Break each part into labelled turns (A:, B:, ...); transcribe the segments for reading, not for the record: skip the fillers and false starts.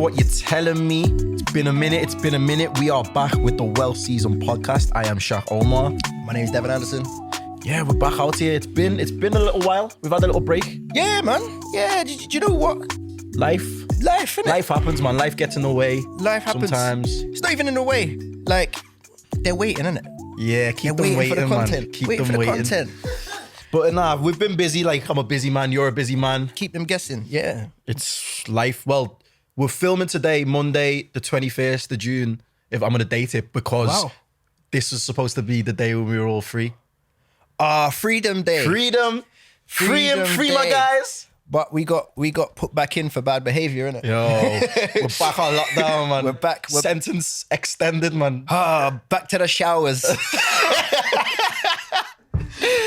A: what you're telling me. It's been a minute. We are back with the well-seasoned podcast. I am Shak Omar.
B: My name is Devon Anderson.
A: Yeah, we're back out here. It's been a little while. We've had a little break.
B: Yeah, man. Yeah, do you know what?
A: Life,
B: innit?
A: Life happens, man. Life gets in the way.
B: Life happens.
A: Sometimes.
B: It's not even in the way. Like, they're waiting, innit?
A: Yeah, keep them waiting,
B: for the
A: man.
B: content.
A: Keep
B: waiting
A: them
B: for the
A: waiting.
B: content.
A: But nah, we've been busy. Like, I'm a busy man. You're a busy man.
B: Keep them guessing. Yeah.
A: It's life. Well, we're filming today, Monday, the 21st of June, if I'm going to date it, because this was supposed to be the day when we were all free.
B: Freedom Day.
A: Freedom. Free my guys.
B: But we got put back in for bad behaviour, innit?
A: Yo, we're back on lockdown, man.
B: We're back.
A: Sentence extended, man.
B: Back to the showers.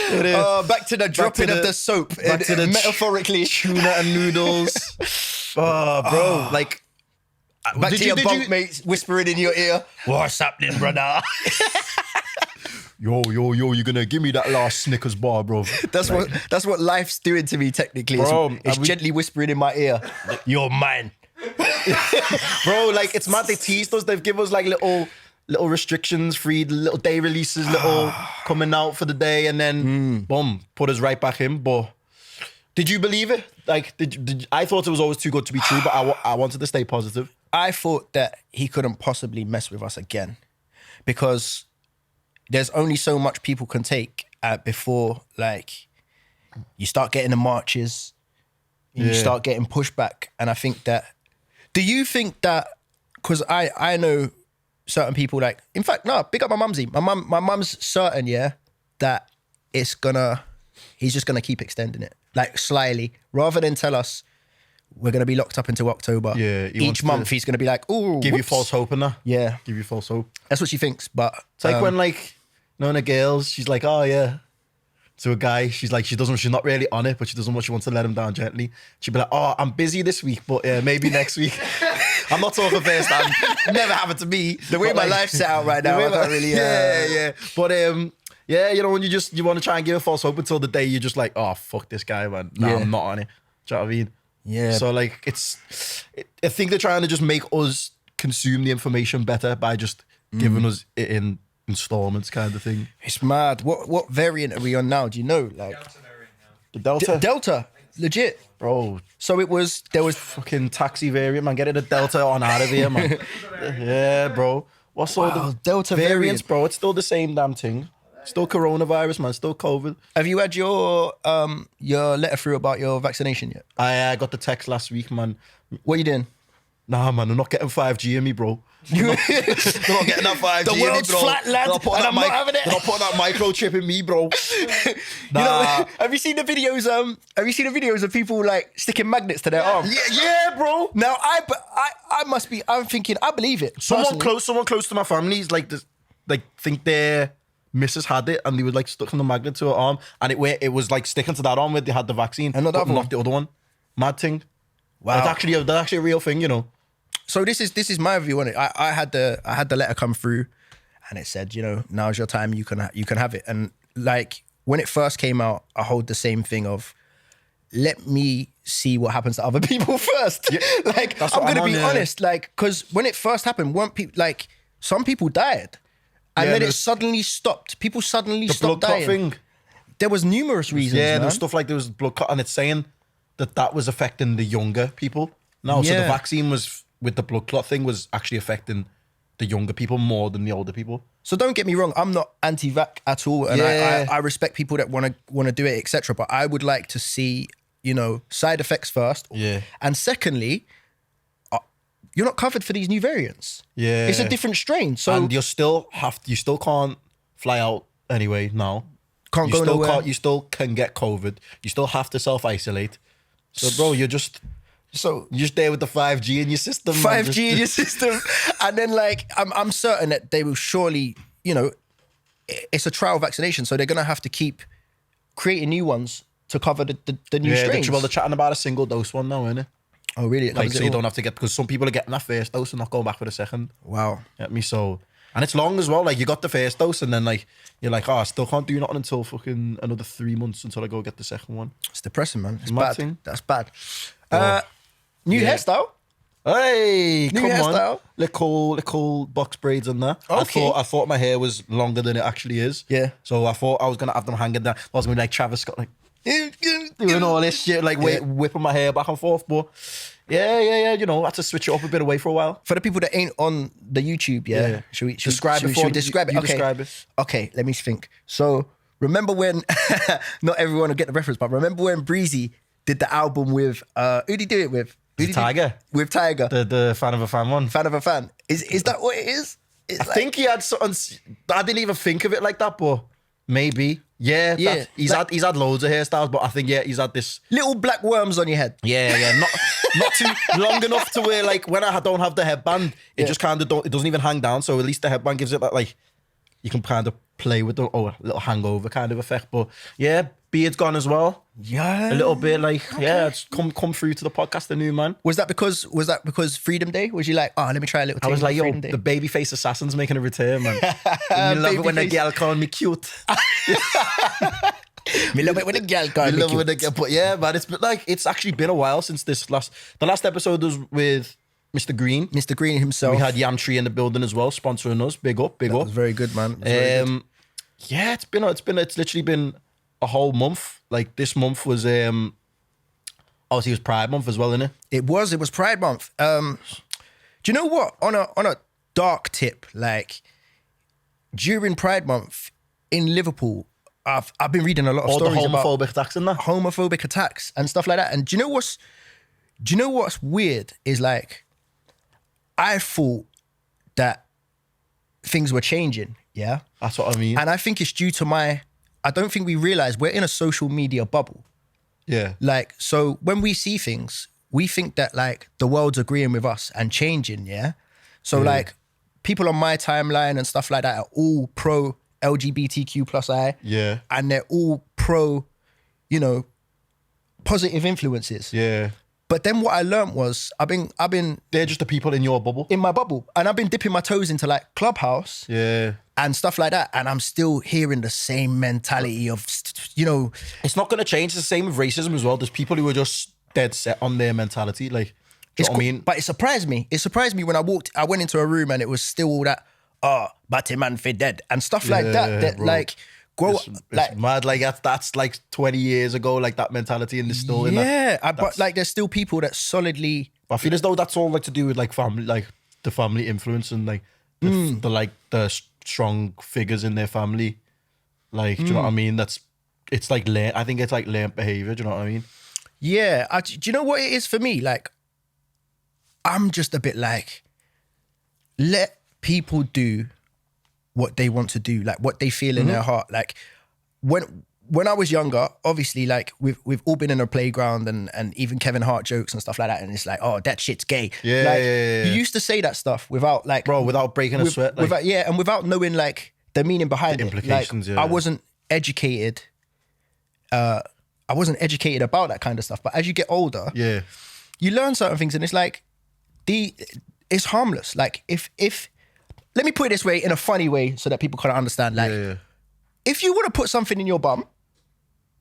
B: Back to the dropping of the soap.
A: Back to the
B: metaphorically.
A: Tuna and noodles. Bro, like...
B: Back to your bunkmates whispering in your ear, "What's happening, brother?"
A: Yo, you're gonna give me that last Snickers bar, bro.
B: That's what life's doing to me, technically.
A: Bro,
B: it's gently whispering in my ear, "You're mine."
A: Bro, like, it's mad. They teased us. They've given us like little restrictions, free little day releases, little coming out for the day, and then boom, put us right back in. But did you believe it? Like, I thought it was always too good to be true, but I wanted to stay positive.
B: I thought that he couldn't possibly mess with us again, because there's only so much people can take before, like, you start getting the marches, you start getting pushback. And I think that, do you think that, because I know certain people, like, in fact, no, big up my mumsy. My mum's certain, that he's just gonna keep extending it, like, slyly, rather than tell us we're going to be locked up until October.
A: Yeah.
B: Each month he's going to be like, oh,
A: give you false hope in that.
B: Yeah.
A: Give you false hope.
B: That's what she thinks. But
A: it's like when, like, you know, the girls, she's like, oh yeah. To a guy, she's like, she's not really on it, but she wants to let him down gently. She'd be like, oh, I'm busy this week, but maybe next week. I'm not talking first time. Never happened to me.
B: The way my life's set out right now, I can't really...
A: Yeah. But yeah, you know, when you want to try and give a false hope until the day you're just like, oh, fuck this guy, man. No, I'm not on it. Do you know what I mean?
B: Yeah.
A: So, like, I think they're trying to just make us consume the information better by just giving us it in installments, kind of thing.
B: It's mad. What variant are we on now? Do you know? Like,
C: Delta variant now.
A: The Delta?
B: Delta. Legit.
A: Bro.
B: So there was
A: fucking taxi variant, man. Get it a Delta on out of here, man. Yeah, bro. What's all the
B: Delta
A: variants, bro? It's still the same damn thing. Still coronavirus, man. Still COVID.
B: Have you had your letter through about your vaccination yet?
A: I got the text last week, man.
B: What are you doing?
A: Nah, man, I'm not getting 5G in me, bro. I'm not getting that 5G
B: The
A: in me,
B: world's
A: bro.
B: flat, lad, and I'm not having it.
A: They're not putting that microchip in me, bro. Nah.
B: You know, have you seen the videos? Have you seen the videos of people, like, sticking magnets to their arm?
A: Yeah, bro.
B: Now I'm thinking, I believe it.
A: Someone close to my family is like this, like, think their missus had it and they were like stuck in the magnet to her arm, and it was like sticking to that arm where they had the vaccine,
B: and not
A: the other one. Mad thing.
B: Wow.
A: That's actually a real thing, you know.
B: So this is my view on it. I had the letter come through, and it said, you know, now's your time. You can have it. And, like, when it first came out, I hold the same thing of, let me see what happens to other people first. Yeah, like, I'm gonna be honest, like, because when it first happened, some people died, and then it suddenly stopped. People suddenly stopped dying.
A: The blood clot thing.
B: There was numerous reasons.
A: Yeah,
B: man.
A: there was stuff like there was blood clot, and it's saying that was affecting the younger people. No, so the vaccine was, with the blood clot thing, was actually affecting the younger people more than the older people.
B: So don't get me wrong, I'm not anti-vac at all, and I respect people that want to do it, etc. But I would like to see, you know, side effects first.
A: Yeah.
B: And secondly, you're not covered for these new variants.
A: Yeah.
B: It's a different strain. So
A: and you still can't fly out anyway now.
B: Can't go nowhere.
A: You still can get COVID. You still have to self-isolate. So, bro, you're just there with the 5G in your system.
B: 5G in your system. And then, like, I'm certain that they will surely, you know, it's a trial vaccination, so they're going to have to keep creating new ones to cover the new strains.
A: Well, they're chatting about a single dose one now, innit?
B: Oh, really?
A: Like, so you don't have to get, because some people are getting that first dose and not going back for the second.
B: Wow.
A: Get me? So, and it's long as well. Like, you got the first dose and then, like, you're like, oh, I still can't do nothing until fucking another 3 months until I go get the second one.
B: It's depressing, man. It's
A: Mad
B: bad.
A: thing.
B: That's bad.
A: Oh.
B: New hairstyle?
A: Hey,
B: New
A: come
B: hairstyle.
A: on. Little box braids on there.
B: Okay.
A: I thought my hair was longer than it actually is.
B: Yeah.
A: So I thought I was going to have them hanging down. I was going to be like Travis Scott, like, doing all this shit, like whipping my hair back and forth. But yeah. You know, I had to switch it up a bit away for a while.
B: For the people that ain't on the YouTube,
A: Yeah.
B: should we
A: Describe it
B: should
A: for
B: we describe it?
A: you
B: Okay.
A: describe it.
B: Okay, let me think. So remember when not everyone will get the reference, but remember when Breezy did the album with who did he do it with? Who did he do-
A: Tiger.
B: With Tiger.
A: The fan of a fan one.
B: Fan of a fan. Is that what it is? It's
A: I think he had something. I didn't even think of it like that, but maybe. Yeah.
B: Yeah,
A: He's had loads of hairstyles, but I think he's had this.
B: little black worms on your head.
A: Yeah. Not too long enough to where like when I don't have the headband, it just kind of it doesn't even hang down. So at least the headband gives it that like you can kind of play with the little hangover kind of effect. But yeah, beard's gone as well.
B: Yeah.
A: A little bit like it's come through to the podcast, the new man.
B: Was that because Freedom Day? Was you like, oh, let me try a little
A: I
B: thing
A: was like, yo,
B: Freedom Day?
A: the babyface assassin's making a return, man. You love it when the
B: Babyface.
A: girl call me cute.
B: Me love it when a girl got
A: I
B: me
A: love
B: cute.
A: when they get, but yeah, man, it's actually been a while since the last episode was with Mr. Green.
B: Mr. Green himself.
A: We had Yamtree in the building as well, sponsoring us. Big up.
B: That was very good, man. It was very good.
A: Yeah, it's literally been a whole month. Like this month was obviously it was Pride Month as well, innit?
B: It was Pride Month. Do you know what? On a dark tip, like during Pride Month in Liverpool, I've been reading a lot of
A: All the
B: stories about
A: homophobic attacks and that.
B: homophobic attacks and stuff like that. And do you know what's weird is like I thought that things were changing, yeah?
A: That's what I mean.
B: And I think it's due to I don't think we realize we're in a social media bubble.
A: Yeah.
B: Like, so when we see things, we think that like the world's agreeing with us and changing, yeah? So like people on my timeline and stuff like that are all pro LGBTQ plus I.
A: Yeah.
B: And they're all pro, positive influences.
A: Yeah.
B: But then what I learned was I've been
A: They're just the people in your bubble.
B: in my bubble and I've been dipping my toes into like Clubhouse
A: Yeah.
B: and stuff like that. And I'm still hearing the same mentality of,
A: It's not going to change. It's the same with racism as well. There's people who are just dead set on their mentality. Like, do you know what I mean?
B: But it surprised me. It surprised me when I went into a room and it was still all that, Batman for dead and stuff like that. That
A: bro.
B: like grow
A: It's
B: like
A: mad. Like that's like 20 years ago. Like that mentality in the still in that.
B: yeah. But like there's still people that solidly.
A: I feel as though that's all like to do with like family, like the family influence and like the strong figures in their family. Like, do you know what I mean? It's like I think it's like learned behavior. Do you know what I mean?
B: Yeah. Do you know what it is for me? Like, I'm just a bit like, let people do what they want to do, like what they feel in their heart. Like when I was younger, obviously, like we've all been in a playground and even Kevin Hart jokes and stuff like that, and it's like, oh, that shit's gay.
A: Yeah,
B: like,
A: yeah.
B: You used to say that stuff without like,
A: Bro, without breaking a sweat. Like,
B: and without knowing like the meaning behind
A: The
B: it.
A: implications,
B: Like,
A: yeah.
B: I wasn't educated. I wasn't educated about that kind of stuff. But as you get older,
A: yeah.
B: you learn certain things, and it's like it's harmless. Like if let me put it this way in a funny way so that people can understand. Like if you want to put something in your bum,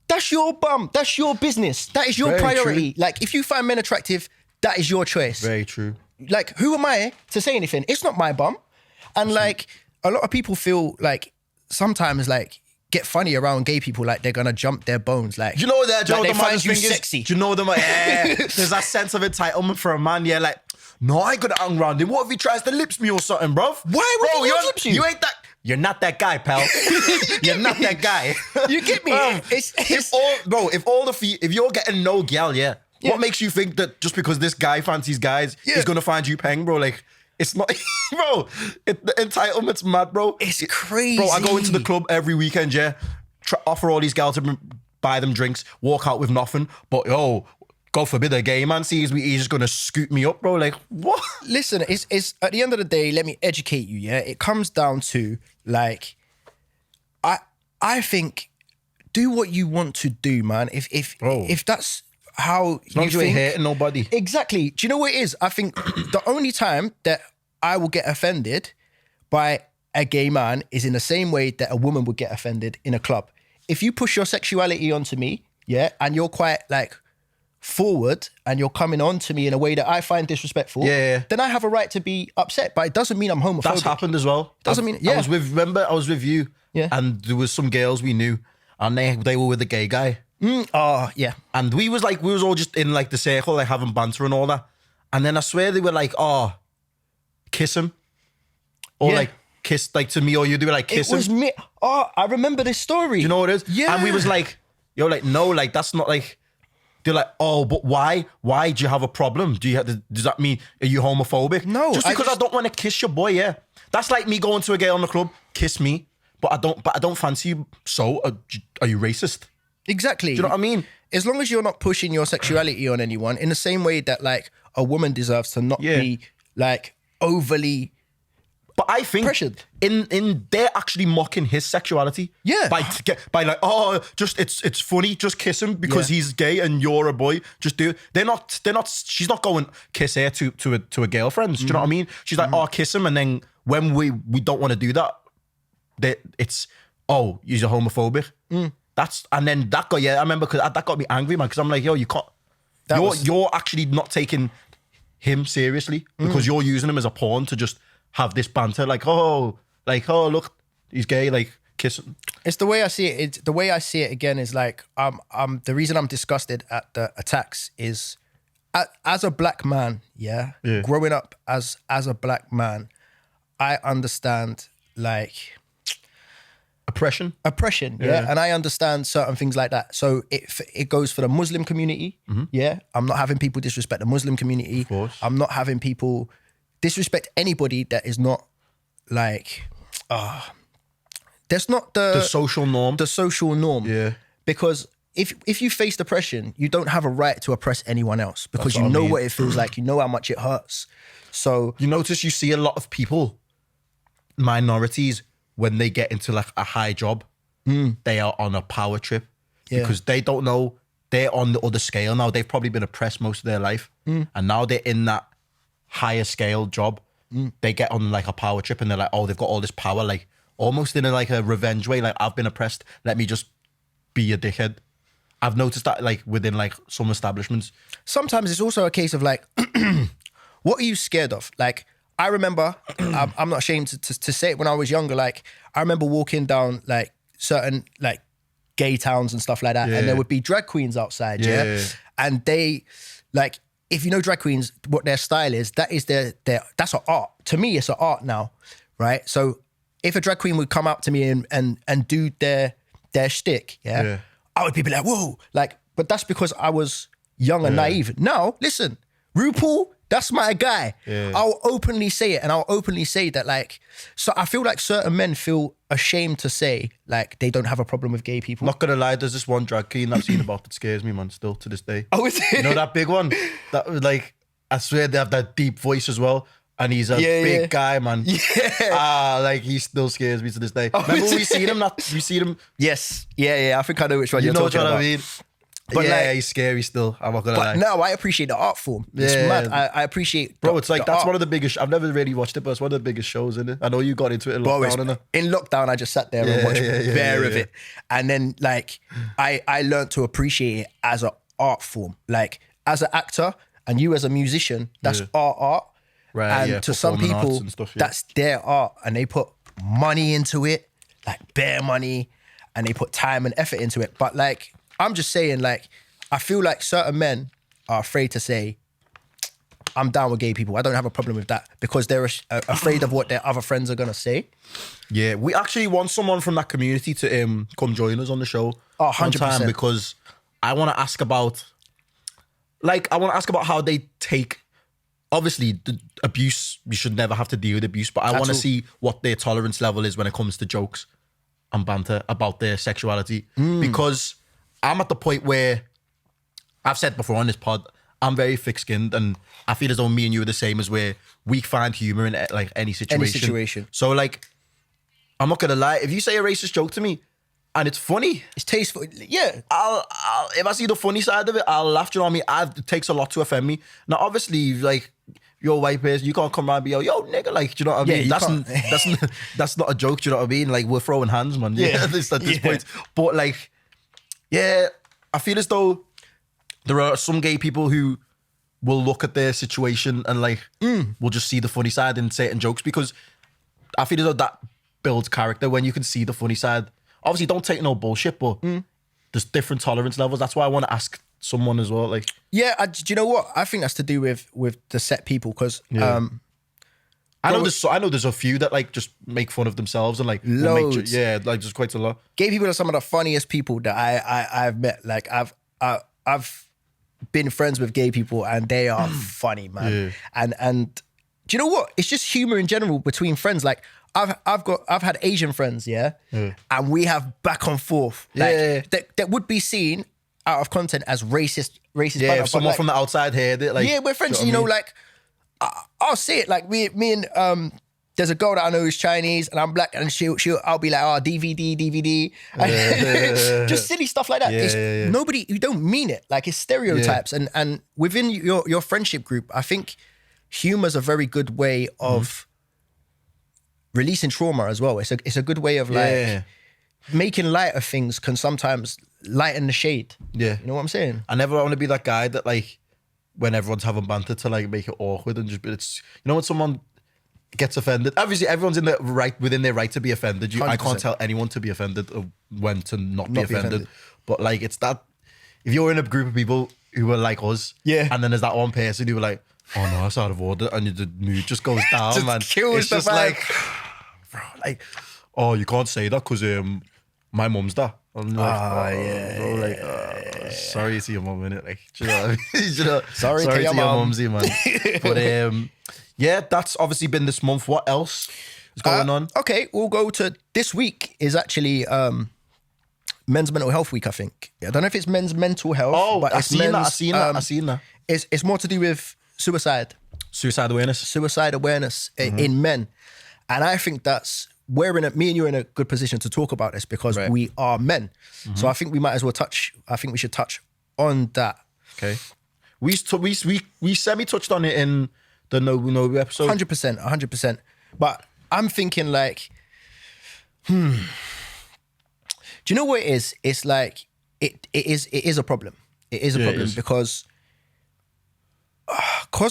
B: that's your bum. That's your business. That is your
A: Very
B: priority.
A: true.
B: Like if you find men attractive, that is your choice.
A: Very true.
B: Like who am I to say anything? It's not my bum. And like a lot of people feel like sometimes like get funny around gay people, like they're gonna jump their bones. Like,
A: Do you know that?
B: like they
A: the
B: find
A: maddest
B: you
A: thing is-
B: sexy.
A: Do you know the yeah? There's that sense of entitlement for a man. Yeah, like no, I ain't gonna hang around him. What if he tries to lips me or something, bruv?
B: Why would he
A: you're-
B: lips you?
A: You ain't that. You're not that guy, pal. You're not that guy.
B: You get me?
A: If you're getting no gal, yeah. What makes you think that just because this guy fancies guys, he's gonna find you peng, bro? Like, it's not, bro. The entitlement's mad, bro.
B: It's crazy.
A: Bro, I go into the club every weekend, yeah. Offer all these gals to buy them drinks, walk out with nothing. But yo, God forbid a gay man sees me, he's just gonna scoop me up, bro. Like, what?
B: Listen, it's at the end of the day, let me educate you, yeah? It comes down to, like, I think, do what you want to do, man. If that's how
A: As long
B: you
A: as you ain't
B: think...
A: hating nobody.
B: Exactly. Do you know what it is? I think the only time that I will get offended by a gay man is in the same way that a woman would get offended in a club. If you push your sexuality onto me, yeah, and you're quite, like, forward and you're coming on to me in a way that I find disrespectful, then I have a right to be upset. But it doesn't mean I'm homophobic.
A: That's happened as well.
B: Doesn't mean,
A: I was with you, and there was some girls we knew, and they were with a gay guy. And we was all just in like the circle, like having banter and all that. And then I swear they were like, oh, kiss him. Or like kiss, like to me or you, they were like, kiss him.
B: It was me. Oh, I remember this story.
A: Do you know what it is?
B: Yeah.
A: And we was like, yo, like, no, like, that's not like, they're like, oh, but why? Why do you have a problem? Does that mean, are you homophobic?
B: No.
A: Just because I don't want to kiss your boy, That's like me going to a girl in the club, kiss me, but I don't fancy you, so are you racist?
B: Exactly.
A: Do you know what I mean?
B: As long as you're not pushing your sexuality on anyone, in the same way that like a woman deserves to not be like overly.
A: But I think
B: pressured.
A: in they're actually mocking his sexuality.
B: Yeah.
A: By like, oh, just it's funny, just kiss him because he's gay and you're a boy. Just do it. They're not she's not going kiss her to a girlfriend. Do you know what I mean? She's like, oh, kiss him, and then when we don't want to do that, it's oh, you're homophobic. And then that got I remember because that got me angry, man, because I'm like, yo, you can't you're actually not taking him seriously because you're using him as a pawn to just have this banter, like, oh, look, he's gay, like, kiss him.
B: It's the way I see it. The way I see it again is like, the reason I'm disgusted at the attacks is, as a black man, growing up as a black man, I understand like
A: oppression,
B: and I understand certain things like that. So it goes for the Muslim community, I'm not having people disrespect the Muslim community.
A: Of course.
B: I'm not having people disrespect anybody that is not like, that's not the
A: social norm.
B: The social norm.
A: Yeah.
B: Because if you face oppression, you don't have a right to oppress anyone else because you know what it feels like. You know how much it hurts. So
A: you notice you see a lot of people, minorities, when they get into like a high job, they are on a power trip because they don't know, they're on the other scale now. They've probably been oppressed most of their life. And now they're in that higher scale job. They get on like a power trip and they're like, oh, they've got all this power, like almost in a revenge way. Like, I've been oppressed, let me just be a dickhead. I've noticed that like within like some establishments.
B: Sometimes it's also a case of like, what are you scared of? Like, I remember, I'm not ashamed to say it, when I was younger, like I remember walking down like certain like gay towns and stuff like that, and there would be drag queens outside, and they like, if you know drag queens, what their style is, that is their that's an art. To me, it's an art now, right? So if a drag queen would come up to me and do their shtick, I would be like, whoa, like, but that's because I was young and naive. Now, listen, RuPaul, that's my guy. I'll openly say it, and I'll openly say that, like, so I feel like certain men feel ashamed to say, like, they don't have a problem with gay people.
A: Not gonna lie, there's this one drag queen I've seen about that scares me, man, still to this day.
B: Oh, is it?
A: You know that big one? That was like, I swear they have that deep voice as well. And he's a big guy, man. Like, he still scares me to this day. Remember we seen him? We seen him?
B: Yes. Yeah. I think I know which one you're talking about.
A: You know what I mean? But he's scary still. I'm not gonna lie.
B: But no, I appreciate the art form. It's mad. I appreciate
A: it's like, that's art. One of the biggest, I've never really watched it, but it's one of the biggest shows, isn't it? I know you got into it in lockdown, innit?
B: In lockdown, I just sat there and watched bare of it. And then like, I learned to appreciate it as an art form. Like, as an actor and you as a musician, that's our art.
A: Right,
B: and to some people, that's their art, and they put money into it, like bare money, and they put time and effort into it. But like, I'm just saying, like, I feel like certain men are afraid to say, I'm down with gay people. I don't have a problem with that, because they're afraid of what their other friends are going to say. Yeah,
A: we actually want someone from that community to come join us on the show.
B: Oh, 100%.
A: Because I want to ask about, how they take, obviously, the abuse, we should never have to deal with abuse, but I want to see what their tolerance level is when it comes to jokes and banter about their sexuality. Because I'm at the point where, I've said before on this pod, I'm very thick-skinned, and I feel as though me and you are the same, as where we find humor in like any situation. So like, I'm not gonna lie, if you say a racist joke to me and it's funny,
B: it's tasteful, yeah,
A: I'll if I see the funny side of it, I'll laugh. Do you know what I mean? It takes a lot to offend me. Now, obviously, like, you're a white person, you can't come around and be yo nigga, like, do you know what I mean? That's not a joke. Do you know what I mean? Like, we're throwing hands, man. At this point. But like, I feel as though There are some gay people who will look at their situation and like will just see the funny side in certain jokes, because I feel as though that builds character when you can see the funny side. Obviously, don't take no bullshit, but there's different tolerance levels. That's why I want to ask someone as well. Like,
B: Yeah, do you know what? I think that's to do with the set people, because
A: I know there's a few that like just make fun of themselves and like will make
B: Loads.
A: like just quite a lot.
B: gay people are some of the funniest people that I've met. Like I've been friends with gay people and they are funny, man. And do you know what? It's just humor in general between friends. Like I've had Asian friends, and we have back and forth. Like, that would be seen out of content as racist.
A: Yeah, if someone from the outside here, like,
B: yeah, we're friends.
A: do you know what I mean?
B: Like I'll say it. Like me and there's a girl that I know who's Chinese and I'm black, and I'll be like, oh, DVD, just silly stuff like that. Nobody, you don't mean it. Like, it's stereotypes, and within your friendship group, I think humor's a very good way of releasing trauma as well. It's a good way of like making light of things can sometimes lighten the shade. Yeah, you know what I'm saying?
A: I never want to be that guy that like when everyone's having banter to like make it awkward and just, it's, you know, when someone gets offended, obviously everyone's within their right to be offended. I can't tell anyone to be offended or when to not be offended. But like, it's that, if you're in a group of people who are like us, and then there's that one person who are like, oh no, that's out of order, and the mood just goes down,
B: just
A: man. It's just like, bro, like, oh, you can't say that because my mum's that. I'm like, bro, like, sorry to your mum, innit? Like, do you know what I mean? You know, sorry to your mumsy, man. But yeah, that's obviously been this month. What else is going on?
B: Okay, we'll go to this week is actually Men's Mental Health Week, I think. I don't know if it's men's mental health, but
A: I've seen that.
B: It's more to do with suicide awareness in men, and I think that's me and you are in a good position to talk about this because we are men. So I think we might as well we should touch on that.
A: Okay, we semi touched on it in the No episode.
B: 100%. But I'm thinking like, do you know what it is? It's like it is a problem. It is a problem because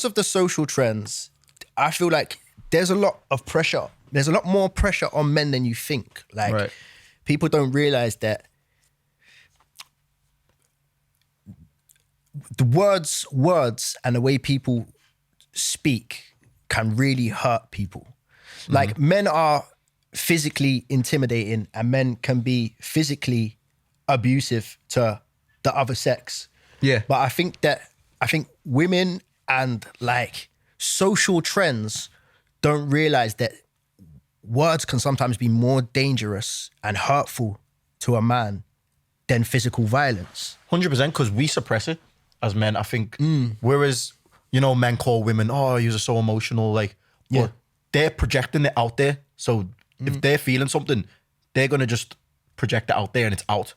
B: of the social trends. I feel like there's a lot of pressure. There's a lot more pressure on men than you think. Like, people don't realize that the words and the way people speak can really hurt people. Like, men are physically intimidating and men can be physically abusive to the other sex. Yeah. But I think women and like social trends don't realize that words can sometimes be more dangerous and hurtful to a man than physical violence.
A: 100%, because we suppress it as men, I think. Whereas, you know, men call women, oh, you're so emotional, like, but they're projecting it out there. So if they're feeling something, they're going to just project it out there and it's out.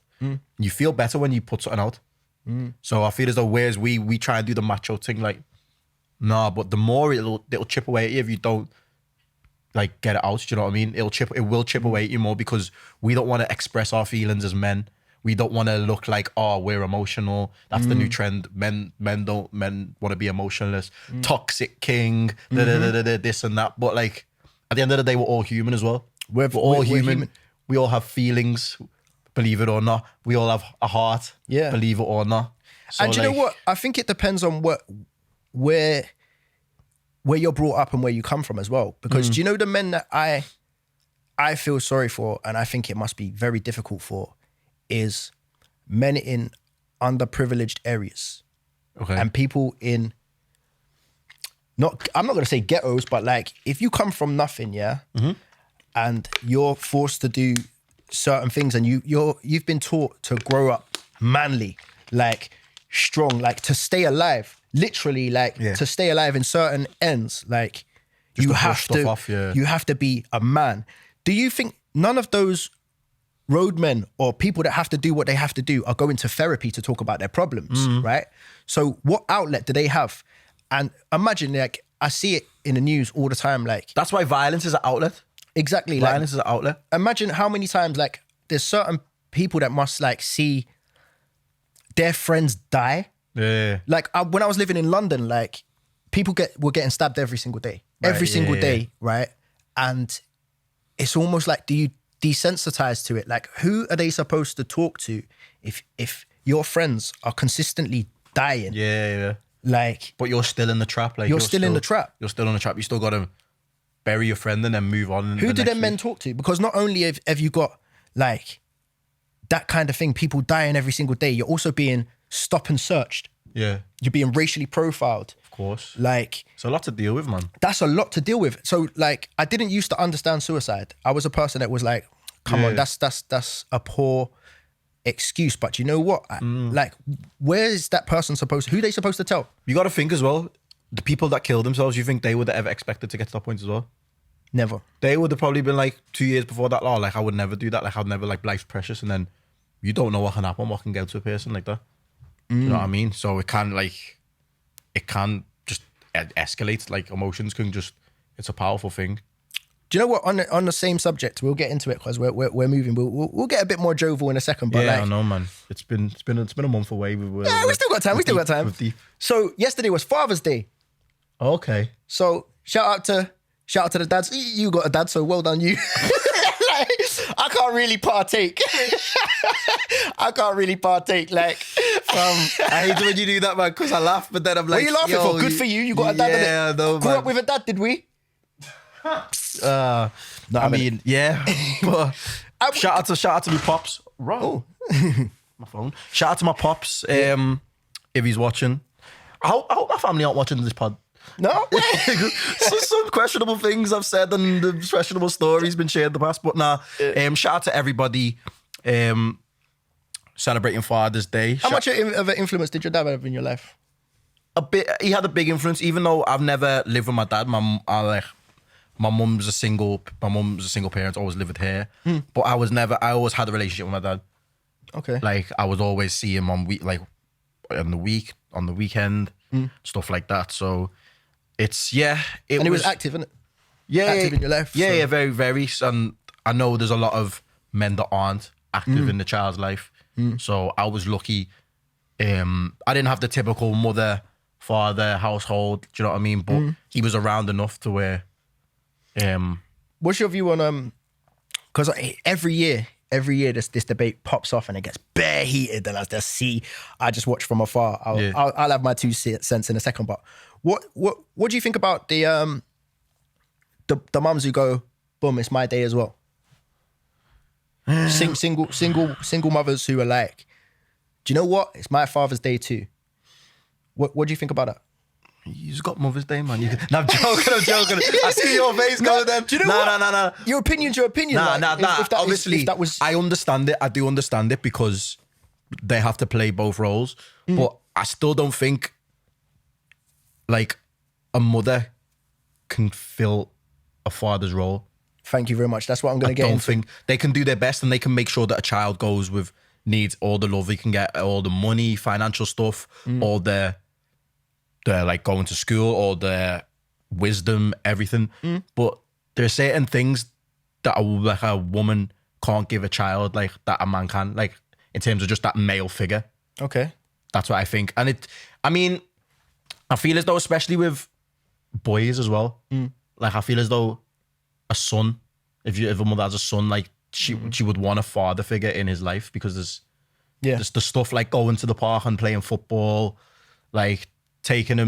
A: You feel better when you put something out. So I feel as though whereas we try and do the macho thing, like, nah, but the more it'll chip away at you if you don't like get it out. Do you know what I mean? It will chip away at you more because we don't want to express our feelings as men. We don't want to look like, oh, we're emotional. That's the new trend. Men want to be emotionless. Toxic king, this and that. But like, at the end of the day, we're all human as well. We're all human. We all have feelings, believe it or not. We all have a heart, believe it or not. So,
B: and do you know what? I think it depends on where you're brought up and where you come from as well. Because do you know the men that I feel sorry for, and I think it must be very difficult for, is men in underprivileged areas. Okay. And people in, I'm not going to say ghettos, but like if you come from nothing, and you're forced to do certain things and you've been taught to grow up manly, like strong, like to stay alive, literally like to stay alive in certain ends, like just you have to be a man. Do you think none of those roadmen or people that have to do what they have to do are going to therapy to talk about their problems, right? So what outlet do they have? And imagine, like, I see it in the news all the time, like...
A: That's why violence is an outlet.
B: Exactly.
A: Violence is an outlet.
B: Imagine how many times, like, there's certain people that must, like, see their friends die
A: Yeah.
B: Like when I was living in London, like people were getting stabbed every single day, every single day, right? And it's almost like, do you desensitize to it? Like, who are they supposed to talk to if your friends are consistently dying?
A: Yeah.
B: Like,
A: But you're still in the trap. Like
B: you're still in the trap.
A: You're still in the trap. You still got to bury your friend and then move on.
B: Who do them men talk to? Because not only have you got like that kind of thing, people dying every single day, you're also being stop and searched.
A: Yeah.
B: You're being racially profiled.
A: Of course.
B: Like,
A: it's a lot to deal with, man.
B: that's a lot to deal with. So like, I didn't used to understand suicide. I was a person that was like, come on, that's a poor excuse. But you know what? Like, where is that person who are they supposed to tell?
A: You got to think as well, the people that killed themselves, you think they would have ever expected to get to that point as well?
B: Never.
A: They would have probably been like 2 years before that law, like I would never do that, like I'd never, like life's precious, and then you don't know what can happen, what can get to a person like that. You know what I mean? So it can just escalate, like emotions can just, it's a powerful thing.
B: Do you know what? On the same subject, we'll get into it because we're moving. We'll get a bit more jovial in a second. But
A: Yeah,
B: like,
A: I know, man. It's been a month away.
B: We still got time. We still got time. So yesterday was Father's Day.
A: Okay.
B: So shout out to the dads. You got a dad, so well done you. Like, I can't really partake. Like,
A: I hate it when you do that, man, because I laugh, but then I'm like,
B: what are you laughing for? Good for you. You got a dad.
A: Yeah, no,
B: Grew
A: man.
B: up with a dad, did we?
A: No, I mean, yeah. But shout out to my pops.
B: Oh.
A: My phone. Shout out to my pops. If he's watching. I hope my family aren't watching this pod.
B: No?
A: So some questionable things I've said and the questionable stories been shared in the past, but nah. Shout out to everybody celebrating Father's Day.
B: How much of an influence did your dad have in your life?
A: A bit. He had a big influence, even though I've never lived with my dad. My mum's a single parent, always lived with her. But I always had a relationship with my dad.
B: Okay.
A: Like I would always see him on the weekend, stuff like that. So it's
B: and he was active, isn't it?
A: Yeah,
B: active in your life.
A: Yeah,
B: so.
A: yeah, very, very. And I know there's a lot of men that aren't active in the child's life. So I was lucky. I didn't have the typical mother, father household. Do you know what I mean? But he was around enough to where.
B: What's your view on because every year this debate pops off and it gets bare heated, and I just watch from afar. I'll have my 2 cents in a second, but what do you think about the mums who go, boom, it's my day as well? Single mothers who are like, do you know what? It's my Father's Day too. What do you think about that?
A: You've got Mother's Day, man. No, I'm joking. I see your face going then.
B: Do you know what? No. Your opinion's your opinion.
A: Nah. Obviously,
B: if that was...
A: I understand it. I do understand it because they have to play both roles. But I still don't think like a mother can fill a father's role.
B: Thank you very much. That's what I'm going to get into.
A: I don't think they can do their best, and they can make sure that a child needs all the love he can get, all the money, financial stuff, all their like going to school, all their wisdom, everything. But there are certain things that a woman can't give a child, like that a man can, like in terms of just that male figure.
B: Okay.
A: That's what I think. And I feel as though, especially with boys as well, like I feel as though a son, if a mother has a son, like she would want a father figure in his life, because there's the stuff like going to the park and playing football, like taking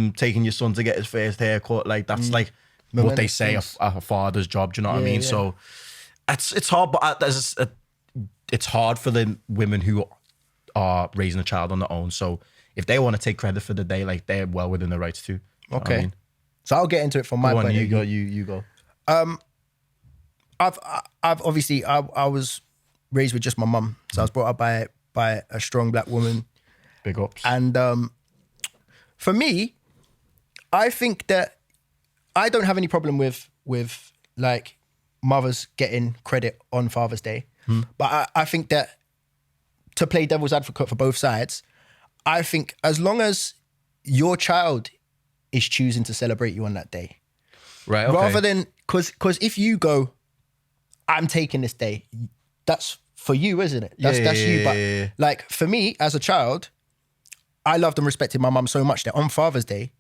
A: your son to get his first haircut, like that's like what they say a father's job. Do you know what I mean? Yeah. So it's hard, but it's hard for the women who are raising a child on their own. So if they want to take credit for the day, like they're well within their rights too.
B: Okay.
A: I mean?
B: So I'll get into it from my point of view.
A: You go.
B: I've obviously I was raised with just my mum, so I was brought up by a strong black woman.
A: Big ups.
B: And for me, I think that I don't have any problem with like mothers getting credit on Father's Day, but I think that, to play devil's advocate for both sides, I think as long as your child is choosing to celebrate you on that day,
A: right? Okay.
B: Rather than because if you go, I'm taking this day, that's for you, isn't it? That's you. But like for me as a child, I loved and respected my mum so much that on Father's Day,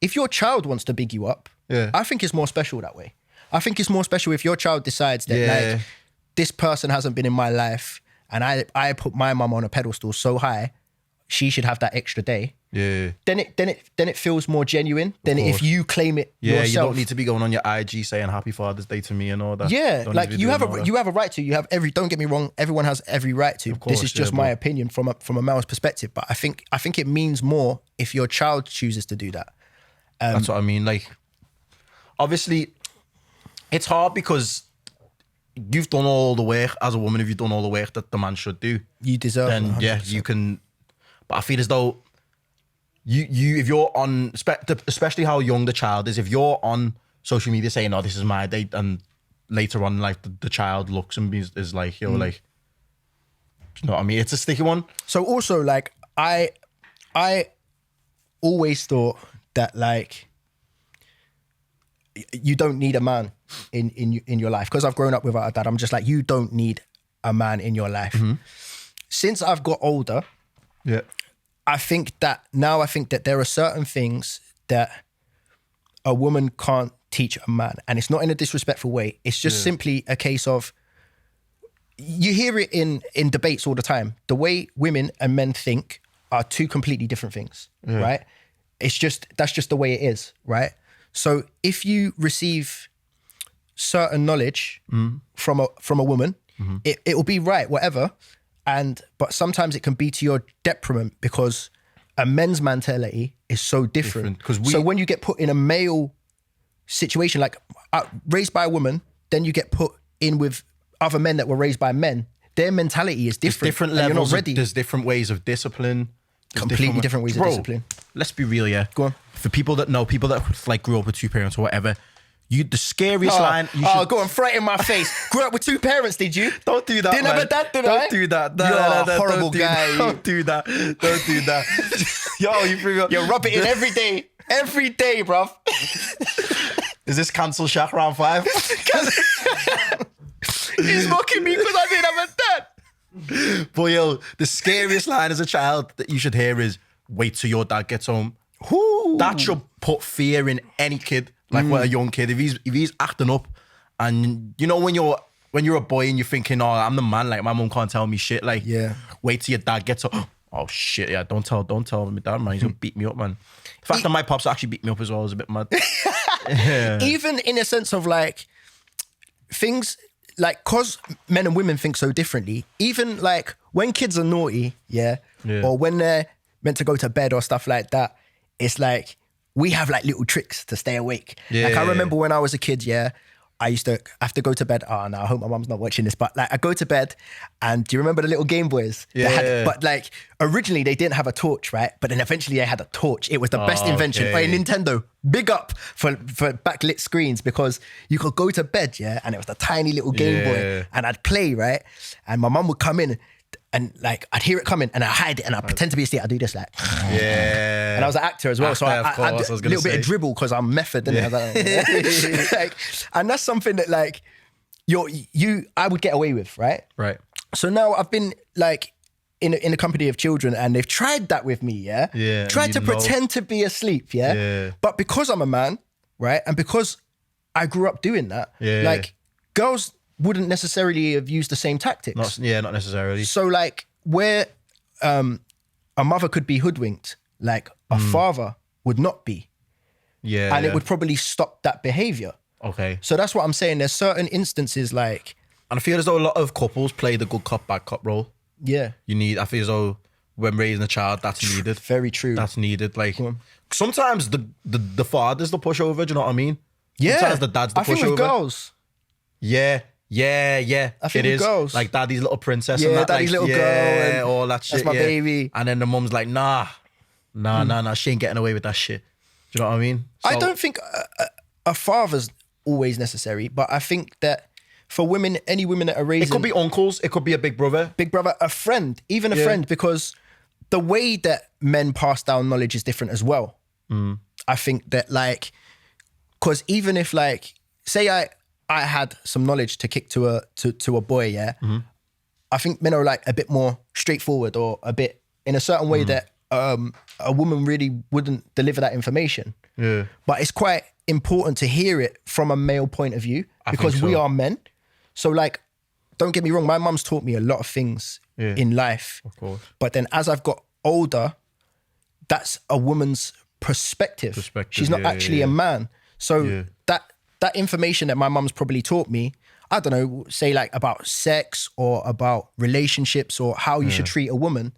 B: if your child wants to big you up, I think it's more special that way. I think it's more special if your child decides that like this person hasn't been in my life and I put my mum on a pedestal so high, she should have that extra day.
A: Yeah.
B: Then it feels more genuine than if you claim it yourself.
A: You don't need to be going on your IG saying Happy Father's Day to me and all that.
B: Yeah,
A: Don't
B: like
A: need to be
B: you have
A: doing all that.
B: you have a right to. You have don't get me wrong, everyone has every right to.
A: course,
B: This is just
A: yeah,
B: my
A: but-
B: opinion from a male's perspective, but I think it means more if your child chooses to do that.
A: That's what I mean. Like, obviously, it's hard because you've done all the work as a woman. If you've done all the work that the man should do,
B: You deserve
A: then
B: it,
A: yeah,
B: 100%.
A: you can. But I feel as though you if you're on, especially how young the child is, if you're on social media saying, "Oh, this is my date," and later on, like the child looks and is like, "Yo, like," you know what I mean? It's a sticky one.
B: So also like I always thought that like you don't need a man in your life, because I've grown up without a dad. I'm just like, you don't need a man in your life. Since I've got older,
A: Yeah.
B: I think that there are certain things that a woman can't teach a man, and it's not in a disrespectful way. It's just simply a case of, you hear it in debates all the time. The way women and men think are two completely different things, right? That's just the way it is, right? So if you receive certain knowledge from a woman, it will be right, whatever. But sometimes it can be to your detriment, because a men's mentality is so different. So when you get put in a male situation, like raised by a woman, then you get put in with other men that were raised by men, their mentality is different.
A: There's different
B: and
A: levels.
B: You're not ready.
A: There's different ways of discipline. There's
B: Completely different ways of discipline.
A: Let's be real, yeah.
B: Go on.
A: For people that like grew up with two parents or whatever, the scariest line.
B: Go on, throw it in my face. Grew up with two parents, did you?
A: Don't do that.
B: Didn't have
A: man.
B: a dad, did
A: Don't
B: I?
A: do that.
B: You're a horrible
A: don't do
B: guy.
A: That. Don't do that. Don't do that. Yo, you bring up.
B: You rub it in every day. Every day, bruv.
A: Is this cancel Shaq round 5?
B: He's mocking me because I didn't have a dad.
A: But yo, the scariest line as a child that you should hear is, "Wait till your dad gets home."
B: Ooh.
A: That should put fear in any kid, like with a young kid. If he's acting up, and you know when you're a boy and you're thinking, "Oh, I'm the man," like my mum can't tell me shit. Like, wait till your dad gets home. Oh shit, yeah, don't tell my dad, man. He's gonna beat me up, man. The fact that my pops actually beat me up as well is a bit mad.
B: Even in a sense of like things, like, cause men and women think so differently. Even like when kids are naughty, or when they're meant to go to bed or stuff like that, it's like we have like little tricks to stay awake. Like I remember when I was a kid, I used to have to go to bed. Oh no, I hope my mum's not watching this. But like I go to bed, and do you remember the little Game Boys? But like originally they didn't have a torch, right? But then eventually they had a torch. It was the best invention.
A: okay.
B: Hey, Nintendo, big up for backlit screens, because you could go to bed, and it was the tiny little Game Boy, and I'd play, right? And my mum would come in, and like I'd hear it coming, and I'd hide it, and I'd pretend to be asleep. I'd do this like, and I was an actor as well, so I do a little bit of dribble because I'm method, didn't I? Like, and that's something that like I would get away with, right?
A: Right.
B: So now I've been like in the company of children, and they've tried that with me, tried to pretend to be asleep, but because I'm a man, right, and because I grew up doing that, like girls wouldn't necessarily have used the same tactics.
A: Not necessarily.
B: So like where a mother could be hoodwinked, like a father would not be. And it would probably stop that behavior.
A: Okay.
B: So that's what I'm saying. There's certain instances like...
A: And I feel as though a lot of couples play the good cop, bad cop role.
B: Yeah.
A: I feel as though when raising a child, that's needed.
B: Very true.
A: That's needed. Like, sometimes the father's the pushover, do you know what I mean?
B: Yeah.
A: Sometimes the dad's the pushover.
B: I think with girls.
A: Yeah.
B: I think
A: it
B: with
A: is.
B: girls.
A: Like daddy's little princess and that.
B: Daddy's
A: like,
B: little girl. And
A: all that shit.
B: That's my baby.
A: And then the mum's like, nah, she ain't getting away with that shit. Do you know what I mean?
B: I don't think a father's always necessary, but I think that for women, any women that are raising...
A: It could be uncles. It could be a big brother.
B: Big brother, a friend, even a friend, because the way that men pass down knowledge is different as well. I think that like, because even if like, say I had some knowledge to kick to a boy, I think men are like a bit more straightforward, or a bit in a certain way that a woman really wouldn't deliver that information.
A: Yeah.
B: But it's quite important to hear it from a male point of view because we are men. So like, don't get me wrong, my mum's taught me a lot of things in life.
A: Of course.
B: But then as I've got older, that's a woman's perspective. She's not actually a man. So that information that my mum's probably taught me, I don't know, say like about sex or about relationships or how you should treat a woman,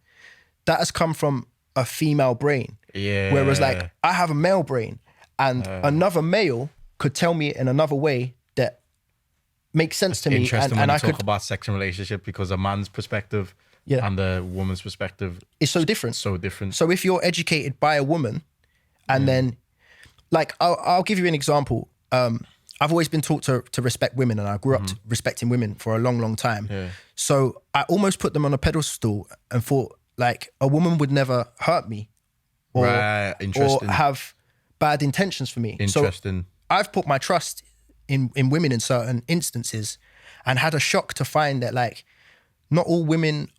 B: that has come from a female brain.
A: Yeah.
B: Whereas like I have a male brain and another male could tell me in another way that makes sense to me.
A: Interesting
B: And
A: when
B: I
A: you talk
B: could
A: about sex and relationship because a man's perspective and the woman's perspective
B: is so different.
A: So different.
B: So if you're educated by a woman and then like I'll give you an example. I've always been taught to respect women and I grew up respecting women for a long, long time. Yeah. So I almost put them on a pedestal and thought like a woman would never hurt me or have bad intentions for me.
A: Interesting.
B: So I've put my trust in women in certain instances and had a shock to find that like not all women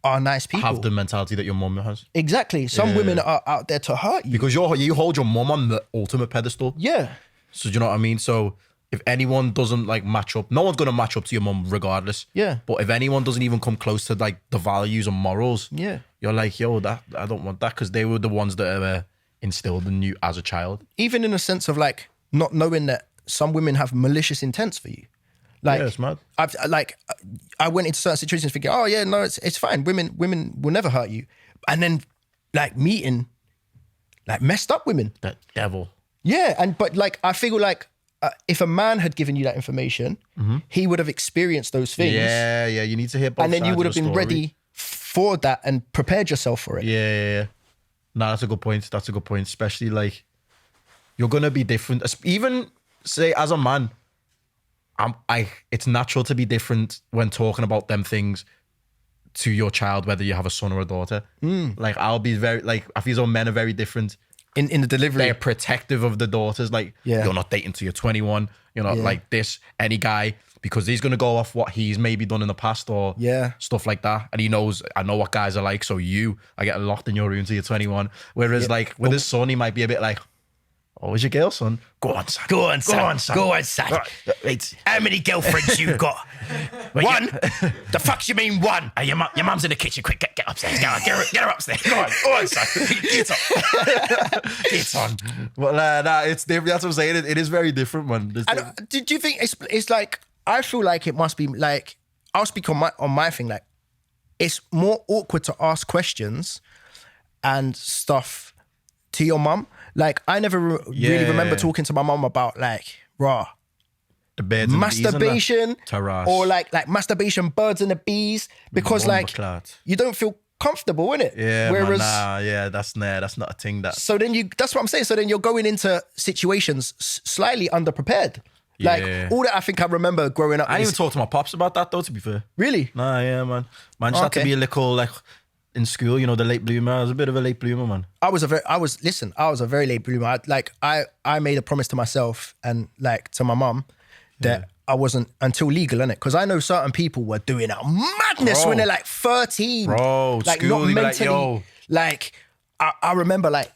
B: are nice people.
A: Have the mentality that your mum has.
B: Exactly. Some women are out there to hurt you.
A: Because you hold your mum on the ultimate pedestal.
B: Yeah.
A: So do you know what I mean? So if anyone doesn't like match up, no one's going to match up to your mum regardless.
B: Yeah.
A: But if anyone doesn't even come close to like the values and morals, you're like, yo, that I don't want that because they were the ones that instilled in you as a child.
B: Even in a sense of like not knowing that some women have malicious intents for you. Like,
A: it's mad.
B: I went into certain situations thinking, oh yeah, no, it's fine. Women will never hurt you. And then like meeting like messed up women.
A: That devil.
B: Yeah, but like I feel like if a man had given you that information, he would have experienced those things.
A: Yeah, you need to hear both
B: and then
A: sides
B: you would
A: of
B: have
A: the
B: been
A: story.
B: ready for that and prepared yourself for it.
A: Yeah. No, that's a good point. That's a good point. Especially like you're gonna be different. Even say as a man, it's natural to be different when talking about them things to your child, whether you have a son or a daughter. Like I'll be very like I feel as though men are very different.
B: In the delivery.
A: They're protective of the daughters. Like, you're not dating till you're 21. You're not like this, any guy, because he's going to go off what he's maybe done in the past or stuff like that. And he knows, I know what guys are like. So I get locked in your room till you're 21. Whereas like with his son, he might be a bit like, oh, is your girl, son? Go on, son.
B: Go on, son.
A: Right.
B: How many girlfriends you got? One? The fuck you mean one?
A: Hey, your mum's in the kitchen. Quick, get upstairs. Get her upstairs. Go on, son. Get on. Get on. Well, it's different. That's what I'm saying. It is very different, man.
B: Did you think it's like, I feel like it must be like, I'll speak on my thing, like, it's more awkward to ask questions and stuff to your mum. Like, I never really remember talking to my mum about like,
A: the beds
B: masturbation or like masturbation, birds and the bees, because like you don't feel comfortable in it.
A: Yeah, whereas that's not a thing that.
B: So then that's what I'm saying. So then you're going into situations slightly underprepared. Like all that I think I remember growing up.
A: I didn't even talk to my pops about that though, to be fair.
B: Really?
A: Nah, yeah, man. Man just had to be a little like in school, you know, the late bloomer. I was a bit of a late bloomer, man.
B: I was a very late bloomer. I made a promise to myself and like to my mum that I wasn't until legal, innit? Because I know certain people were doing a madness when they're like 13.
A: Bro,
B: like
A: school,
B: not mentally.
A: yo.
B: Like I remember like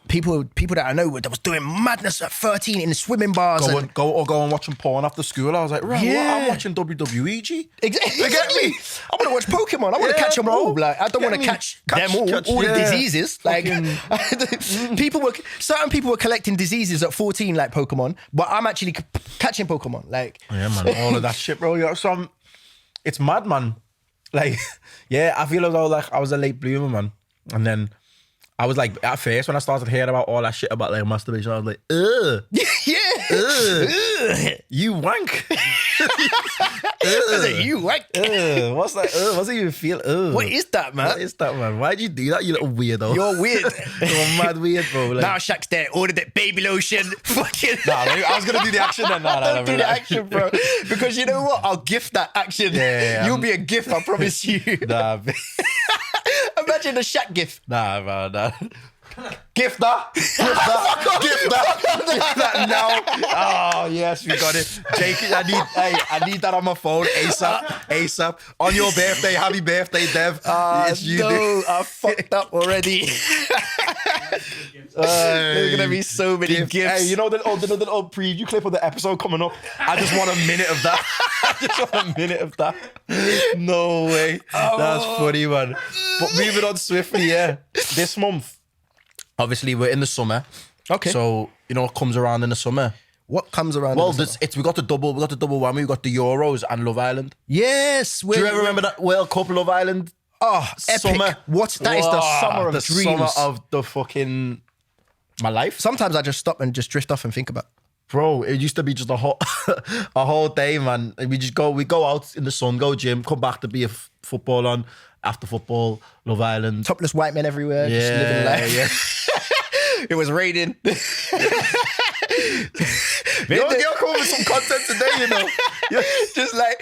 B: people that I know that was doing madness at 13 in the swimming bars.
A: Go and watch some porn after school. I was like, right, I'm watching WWE, G.
B: Exactly.
A: You get me?
B: I want to watch Pokemon. I want to catch them all. Like, I don't want to catch them all the diseases. Like, certain people were collecting diseases at 14, like Pokemon, but I'm actually catching Pokemon. Like,
A: yeah, man, all of that shit, bro. It's mad, man. Like, I feel as though like I was a late bloomer, man, and then. I was like, at first, when I started hearing about all that shit about like masturbation, I was like, ugh. You wank.
B: You wank.
A: What's that? What's it even feel?
B: What is that, man?
A: What is that, man? Why'd you do that, you little weirdo?
B: You're weird.
A: You're mad weird, bro. Like,
B: now Shak's there, ordered that baby lotion. Fucking.
A: Nah, I was going to do the action then.
B: Don't do the action, bro. Because you know what? I'll gift that action. You'll be a gift, I promise you.
A: Nah,
B: Imagine the Shaq gift.
A: Nah. Gift that. Gift that now. Oh yes, we got it. Jake, I need that on my phone ASAP. On your birthday, happy birthday, Dev. It's you, dude.
B: I fucked up already. There's gonna be so many gifts.
A: Hey, you know the little preview clip of the episode coming up? I just want a minute of that. No way. That's funny, man. But moving on swiftly, yeah. This month, obviously, we're in the summer.
B: Okay.
A: So, you know what comes around in the summer?
B: What comes around?
A: Well, we got the double whammy. We got the Euros and Love Island.
B: Yes.
A: Do you ever remember that World Cup Love Island?
B: Oh,
A: Summer.
B: epic. That is the summer of dreams.
A: Summer of the fucking my life.
B: Sometimes I just stop and just drift off and think about.
A: Bro, it used to be just a whole day, man. We go out in the sun, go gym, come back to be a football on. After football, Love Island.
B: Topless white men everywhere, just living life.
A: Yeah.
B: It was raining.
A: You're coming with some content today, you know.
B: Just like,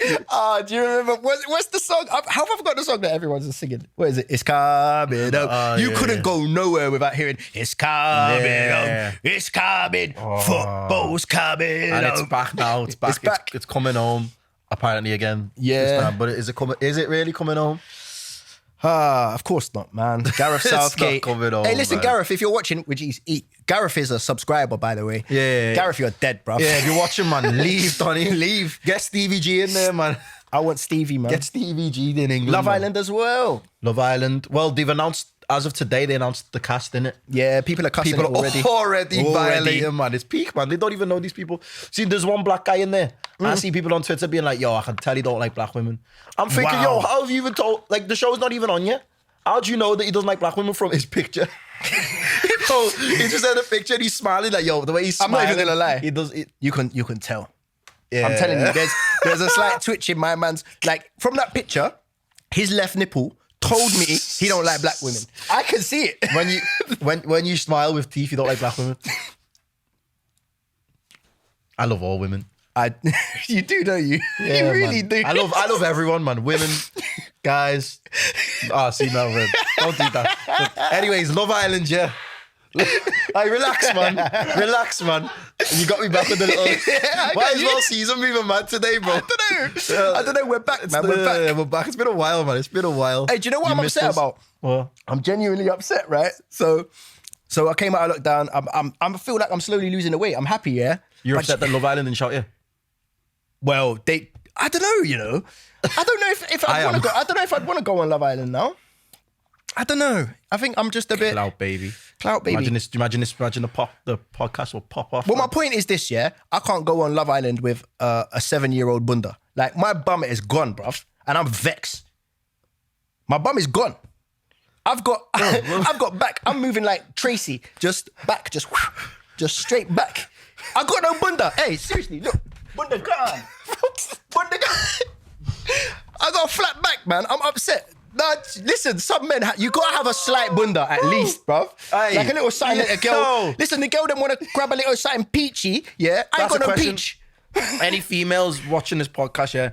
B: do you remember, what's the song? How have I forgotten the song that everyone's singing? What is it? It's coming up. You couldn't go nowhere without hearing, it's coming up. It's coming. Football's coming
A: And
B: up.
A: it's back now. It's back. It's coming home, apparently, again.
B: Yeah.
A: This time. But is it really coming home?
B: Of course not, man. Gareth Southgate.
A: It's not coming home,
B: Hey, listen,
A: man.
B: Gareth, if you're watching, which Gareth is a subscriber, by the way.
A: Yeah.
B: Gareth, you're dead, bro.
A: Yeah, if you're watching, man, leave, Donny. Leave. Get Stevie G in there, man.
B: I want Stevie, man.
A: Get Stevie G in England.
B: Love
A: man.
B: Island as well.
A: Love Island. Well, they've announced, as of today, they announced the cast, innit?
B: Yeah, people are cussing
A: People
B: it
A: are
B: already.
A: violating, man. It's peak, man. They don't even know these people. See, there's one black guy in there. I see people on Twitter being like, yo, I can tell he don't like black women. I'm thinking,
B: Wow.
A: yo, how have you even told? Like, the show's not even on yet. How do you know that he doesn't like black women from his picture? Bro, he just had a picture and he's smiling like, yo, the way he's
B: I'm
A: smiling.
B: not even gonna lie.
A: He does it.
B: You can tell.
A: Yeah.
B: I'm telling you, there's a slight twitch in my man's, like, from that picture, his left nipple told me he don't like black women. I can see it.
A: When you smile with teeth, you don't like black women. I love all women.
B: You do, don't you?
A: Yeah,
B: you really
A: man.
B: do.
A: I love everyone, man. Women, guys. See, Melvin. Don't do that. But anyways, Love Island, yeah. Hey, relax, man. You got me back with the little. Might as well season moving mad today, bro.
B: I don't know. We're back, man.
A: We're back. It's been a while, man.
B: Hey, do you know what I'm upset about?
A: What?
B: I'm genuinely upset, right? So I came out of lockdown. I feel like I'm slowly losing the weight. I'm happy, yeah.
A: You're upset that Love Island didn't shout you?
B: Well, I don't know, you know. I don't know if I want to go. I don't know if I'd want to go on Love Island now. I don't know. I think I'm just a bit
A: Clout baby.
B: Imagine
A: the podcast will pop off.
B: Well, my point is this, yeah. I can't go on Love Island with a 7-year-old bunda. Like, my bum is gone, bruv, and I'm vexed. My bum is gone. I've got back. I'm moving like Tracy, just back, just straight back. I got no bunda. Hey, seriously, look, bunda gone. Bunda gone. I got a flat back, man. I'm upset. Nah, listen, some men, you gotta have a slight bunda at least, bruv.
A: Aye.
B: Like a little something that a girl.
A: No.
B: Listen, the girl them want to grab a little something peachy, yeah? I ain't
A: That's
B: got
A: a
B: no
A: question.
B: peach.
A: Any females watching this podcast, yeah?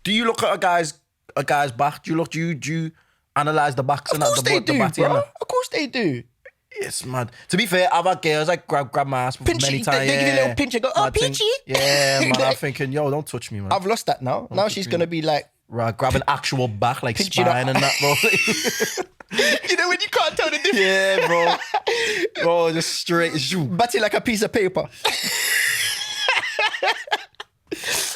A: Do you look at a guy's back? Do you analyse the backs
B: Of
A: and
B: course
A: the
B: they do,
A: body
B: bro.
A: and that?
B: Of course they do.
A: It's mad. To be fair, I've had girls like grab my ass
B: Pinchy,
A: many times.
B: they give you a little pinch and go, oh,
A: Mad thing.
B: peachy.
A: Yeah, man. I'm thinking, yo, don't touch me, man.
B: I've lost that now. Now she's going to be like,
A: Right, grab an actual back, like
B: Pinch it
A: spine
B: up.
A: and that, bro.
B: you know when you can't tell the difference?
A: Yeah, bro. Bro, just straight. Zoom.
B: Batty like a piece of paper.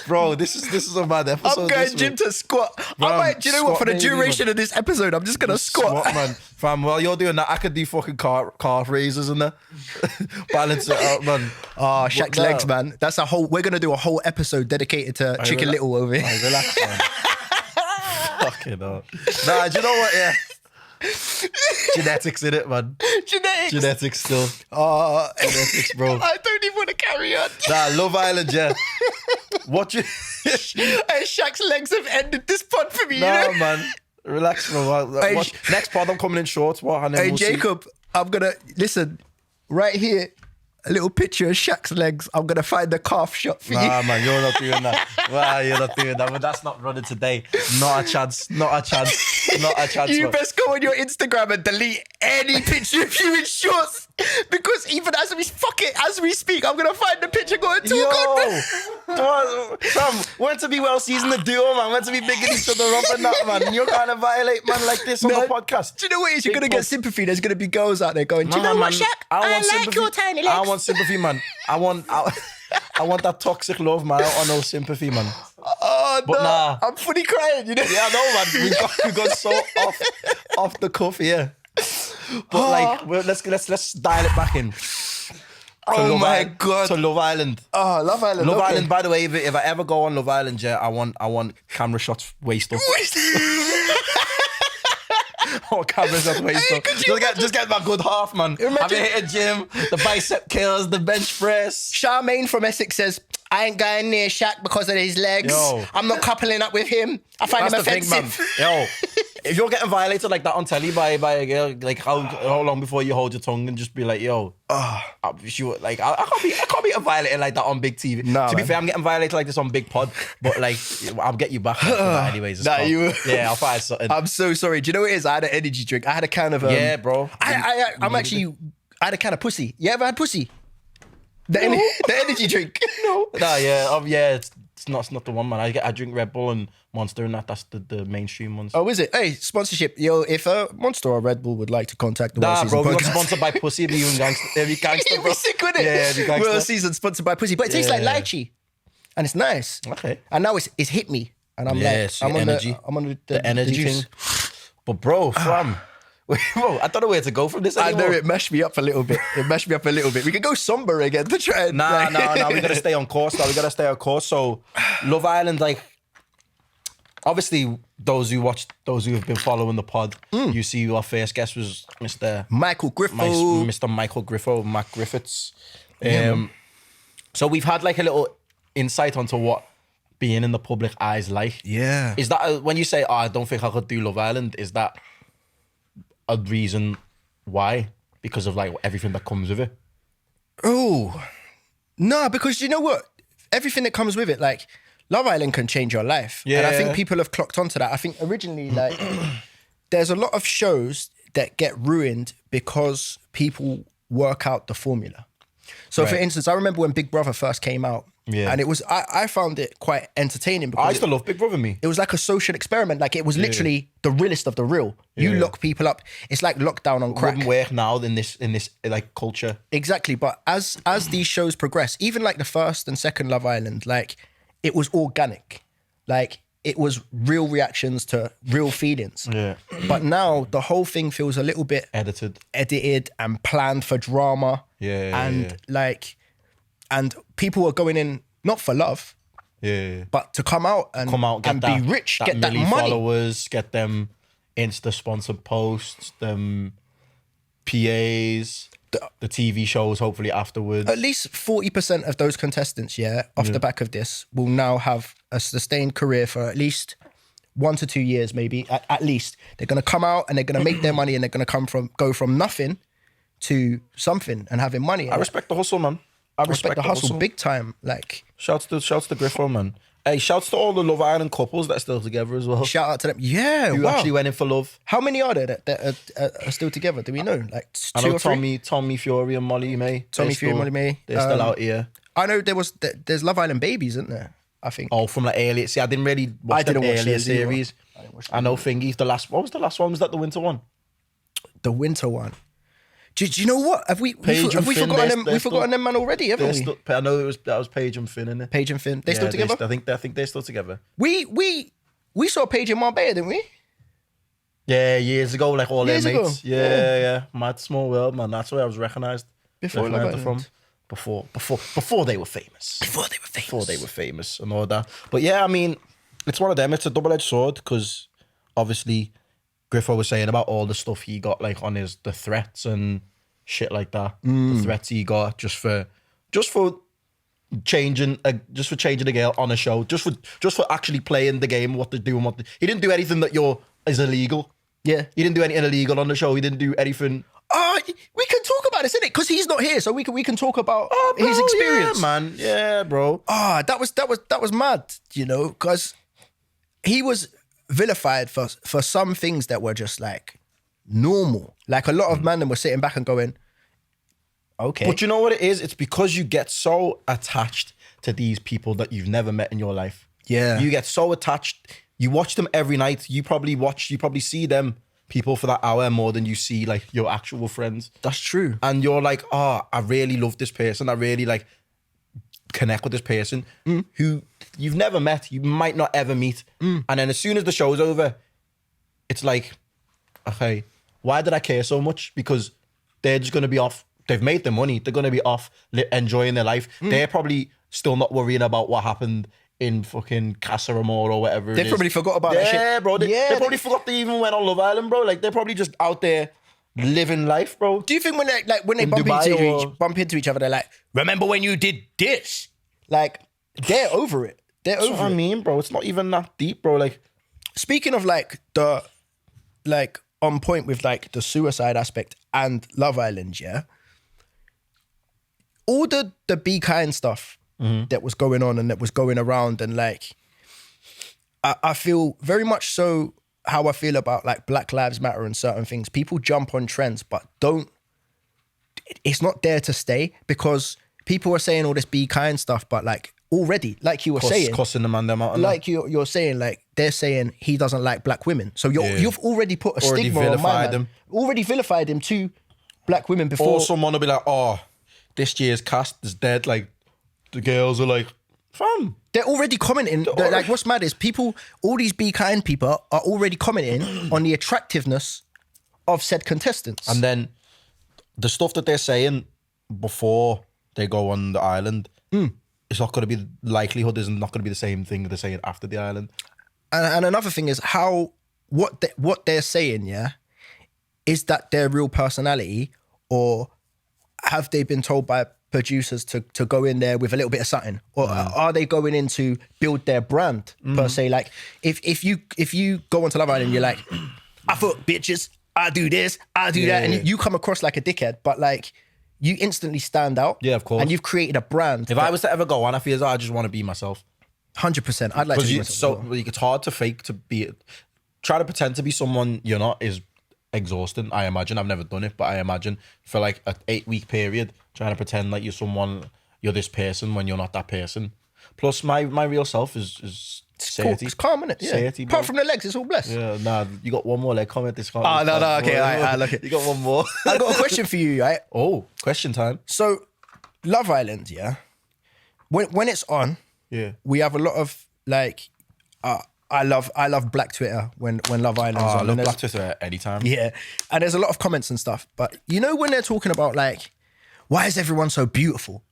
A: Bro, this is a mad episode.
B: I'm going
A: this
B: gym
A: one.
B: to squat.
A: Bro,
B: I might, do you know what? For the
A: squat, baby,
B: duration
A: man.
B: of this episode, I'm just going to squat.
A: Man. Fam, while you're doing that, I could do fucking calf raises and that. Balance it out, man.
B: Oh, Shaq's
A: But
B: legs,
A: nah.
B: man. We're going to do a whole episode dedicated to Chicken Little over here.
A: Hey, relax, man. Fucking hell. Nah, do you know what? Yeah. Genetics in it, man. Genetics still. Genetics, bro.
B: I don't even want to carry on.
A: Nah, Love Island, yeah. What you...
B: Hey, Shaq's legs have ended this pod for me,
A: Nah,
B: you know?
A: man. Relax, bro.
B: Hey,
A: Next pod, I'm coming in shorts. What? And then
B: Hey,
A: we'll see.
B: Jacob, I'm going to... Listen, right here, a little picture of Shaq's legs. I'm gonna find the calf shot for you.
A: Nah, man, you're not doing that. Wow, you're not doing that. But that's not running today. Not a chance. Not a chance. Not a chance.
B: You
A: man.
B: best go on your Instagram and delete any picture of you in shorts, because even as we speak, I'm gonna find the picture going too good.
A: Fam, we're to be well seasoned the duo, man. We're to be bigging each other up and that, man. You're kind of violate man like this on the podcast.
B: Do you know what it is? You're gonna get sympathy. There's gonna be girls out there going, do you know what, Shaq? I like your tiny legs.
A: I want sympathy, man. I want that toxic love, man. I don't want no sympathy, man.
B: Oh,
A: But
B: no.
A: nah.
B: I'm fully crying, you know?
A: Yeah, I know, man. We got so off the cuff here. But like, let's dial it back in.
B: Oh my God.
A: To Love Island.
B: Oh, Love Island.
A: Love
B: okay.
A: Island, by the way, if I ever go on Love Island, yeah, I want camera shots waist up. Or camera shots waist up. Just get my good half, man. I've been hitting gym, the bicep kills, the bench press.
B: Charmaine from Essex says, I ain't going near Shaq because of his legs.
A: Yo.
B: I'm not coupling up with him. I find him offensive.
A: Yo, if you're getting violated like that on telly by a girl, like how long before you hold your tongue and just be like, yo, sure, like I can't be violated like that on big TV.
B: Nah,
A: to be
B: man.
A: fair, I'm getting violated like this on Big Pod, but like I'll get you back after that anyways.
B: Nah, you-
A: Yeah, I'll find something.
B: I'm so sorry. Do you know what it is? I had an energy drink. I had a can of...
A: Yeah, bro.
B: I had a can of pussy. You ever had pussy? The energy drink. No.
A: Nah, yeah, it's not the one, man. I drink Red Bull and Monster and that's the mainstream ones.
B: Oh, is it? Hey, sponsorship. Yo, if Monster or Red Bull would like to contact the
A: Nah,
B: World Season
A: bro, we got
B: podcast.
A: sponsored by Pussy. It'd be gangster,
B: It'd
A: bro.
B: be sick, wouldn't it?
A: Yeah, it'd be gangster.
B: World Season sponsored by pussy. But it tastes like
A: Yeah.
B: lychee. And it's nice.
A: Okay.
B: And now it's hit me. And I'm
A: Yes,
B: like,
A: your energy.
B: I'm on
A: The energy
B: juice.
A: thing. But bro, fam, bro, I don't know where to go from this
B: I
A: anymore.
B: know it mashed me up a little bit. We could go somber again to try and...
A: Nah,
B: like-
A: we gotta stay on course. We gotta stay on course. So, Love Island, like, obviously, those who have been following the pod, you see our first guest was
B: Michael Griffo.
A: Mr. Michael Griffo, Mac Griffiths.
B: Yeah, man.
A: So we've had like a little insight onto what being in the public eye is like.
B: Yeah.
A: Is that when you say, "Oh, I don't think I could do Love Island"? Is that a reason why? Because of like everything that comes with it.
B: Oh, no, because you know what? Everything that comes with it, like Love Island can change your life.
A: Yeah.
B: And I think people have clocked onto that. I think originally, like, there's a lot of shows that get ruined because people work out the formula. So for
A: Right.
B: instance, I remember when Big Brother first came out.
A: Yeah.
B: And it was, I found it quite entertaining because
A: I used to love Big Brother, me.
B: it was like a social experiment. Like it was literally the realest of the real. You
A: Yeah.
B: lock people up. It's like lockdown on crack.
A: Wouldn't work now in this like culture.
B: Exactly, but as these shows progress, even like the first and second Love Island, like it was organic, like it was real reactions to real feelings.
A: Yeah.
B: But now the whole thing feels a little bit
A: Edited.
B: edited and planned for drama. And people are going in not for love,
A: Yeah.
B: but to come out and
A: Get
B: be rich, get that
A: million
B: money.
A: followers, get them Insta sponsored posts, them PAs, the TV shows. Hopefully afterwards.
B: At least 40% of those contestants, off the back of this, will now have a sustained career for at least 1 to 2 years, maybe at least. They're going to come out and they're going to make their money and they're going to go from nothing to something and having money.
A: I respect the hustle, man. I
B: respect the hustle big time. Like,
A: Shouts to Griffo, man. Hey, shouts to all the Love Island couples that are still together as well.
B: shout out to them. Yeah,
A: Who
B: wow.
A: actually went in for love.
B: How many are there that are still together? Do we know? Like
A: I
B: two
A: know
B: or three?
A: Tommy Fury and Molly May.
B: Tommy Fury and Molly May.
A: They're still out here.
B: I know there's Love Island babies, isn't there? I think.
A: Oh, from like earlier. See, I didn't really watch the
B: didn't watch
A: earlier
B: these either.
A: series. I know Thingy. What was the last one? Was that the winter one?
B: The winter one. Do you know what? Have we
A: Paige and Finn,
B: forgotten them?
A: they're
B: We've forgotten them man already, haven't we?
A: I know that was Paige and Finn in it.
B: Paige and Finn. They still together?
A: I think they're still together.
B: We saw Paige in Marbella, didn't we?
A: Yeah, years ago, like all
B: Years
A: their
B: ago?
A: mates. Yeah. Mad small world, man. That's where I was recognised.
B: Before Love
A: Recognised
B: Island.
A: Before they were famous.
B: Before they were famous.
A: And all that. But yeah, I mean, it's one of them. It's a double-edged sword because obviously Griffo was saying about all the stuff he got like on the threats and shit like that. The threats he got just for changing a girl on a show, just for actually playing the game, what they're doing, he didn't do anything that is illegal.
B: Yeah.
A: He didn't do anything illegal on the show. He didn't do anything.
B: Oh, we can talk about this, innit? Because he's not here, so we can talk about his
A: Bro,
B: experience.
A: yeah, man. Yeah, bro.
B: That was mad, you know, because he was vilified for some things that were just like normal. Like a lot of men were sitting back and going, okay.
A: But you know what it is? It's because you get so attached to these people that you've never met in your life.
B: Yeah.
A: You get so attached. You watch them every night. You probably see them people for that hour more than you see like your actual friends.
B: That's true.
A: And you're like, I really love this person. I really like connect with this person who you've never met. You might not ever meet. And then as soon as the show's over, it's like, okay, why did I care so much? Because they're just going to be off. They've made their money. They're going to be off enjoying their life. They're probably still not worrying about what happened in fucking Casa Amor or whatever
B: They
A: it is.
B: probably forgot about that shit.
A: Yeah, bro. They probably forgot they even went on Love Island, bro. Like, they're probably just out there living life, bro.
B: Do you think when they
A: In
B: bump
A: Dubai
B: bump into each other, they're like, remember when you did this? Like, they're over it. They're
A: That's
B: over
A: what
B: it.
A: I mean, bro. It's not even that deep, bro. Like,
B: Speaking of like the like on point with like the suicide aspect and Love Island, yeah. All the Be Kind stuff that was going on and that was going around, and like I feel very much so how I feel about like Black Lives Matter and certain things. People jump on trends, but it's not there to stay, because people are saying all this Be Kind stuff, but like already, like you were saying,
A: cussing the mandem out.
B: like you're saying, like they're saying he doesn't like black women. So you've already put a
A: Already
B: stigma on my
A: vilified
B: man.
A: him.
B: Already vilified him to black women before.
A: Or someone will be like, oh, this year's cast is dead. Like, the girls are like, fam.
B: They're already commenting. Like, what's mad is people, all these Be Kind people are already commenting on the attractiveness of said contestants.
A: And then the stuff that they're saying before they go on the island, it's not going to be, likelihood is not going to be the same thing they're saying after the island.
B: And another thing is what they're saying, yeah, is that their real personality, or have they been told by producers to go in there with a little bit of something, or are they going in to build their brand per se? Like if you go onto Love Island, you're like, I fuck bitches, I do this, I do that, and you come across like a dickhead, but like you instantly stand out.
A: Yeah, of course.
B: And you've created a brand.
A: If I was to ever go on, I feel I just want to be myself.
B: 100%. I'd like to be myself.
A: So it's hard to fake to be, try to pretend to be someone you're not is exhausting. I imagine. I've never done it, but I imagine for like an 8-week period trying to pretend like you're this person when you're not that person. Plus, my real self is
B: Cool. It's calm, isn't it? Yeah.
A: Satiety, bro.
B: Apart from the legs, it's all blessed.
A: Yeah, nah. You got one more leg comment. This can't.
B: Oh, no, okay, I look it.
A: You got one more.
B: I got a question for you, right?
A: Oh, question time.
B: So, Love Island, yeah. When it's on,
A: Yeah.
B: we have a lot of like, I love Black Twitter when Love Island's
A: I
B: on.
A: love
B: And
A: Black Twitter anytime.
B: yeah, and there's a lot of comments and stuff. But you know when they're talking about like, why is everyone so beautiful?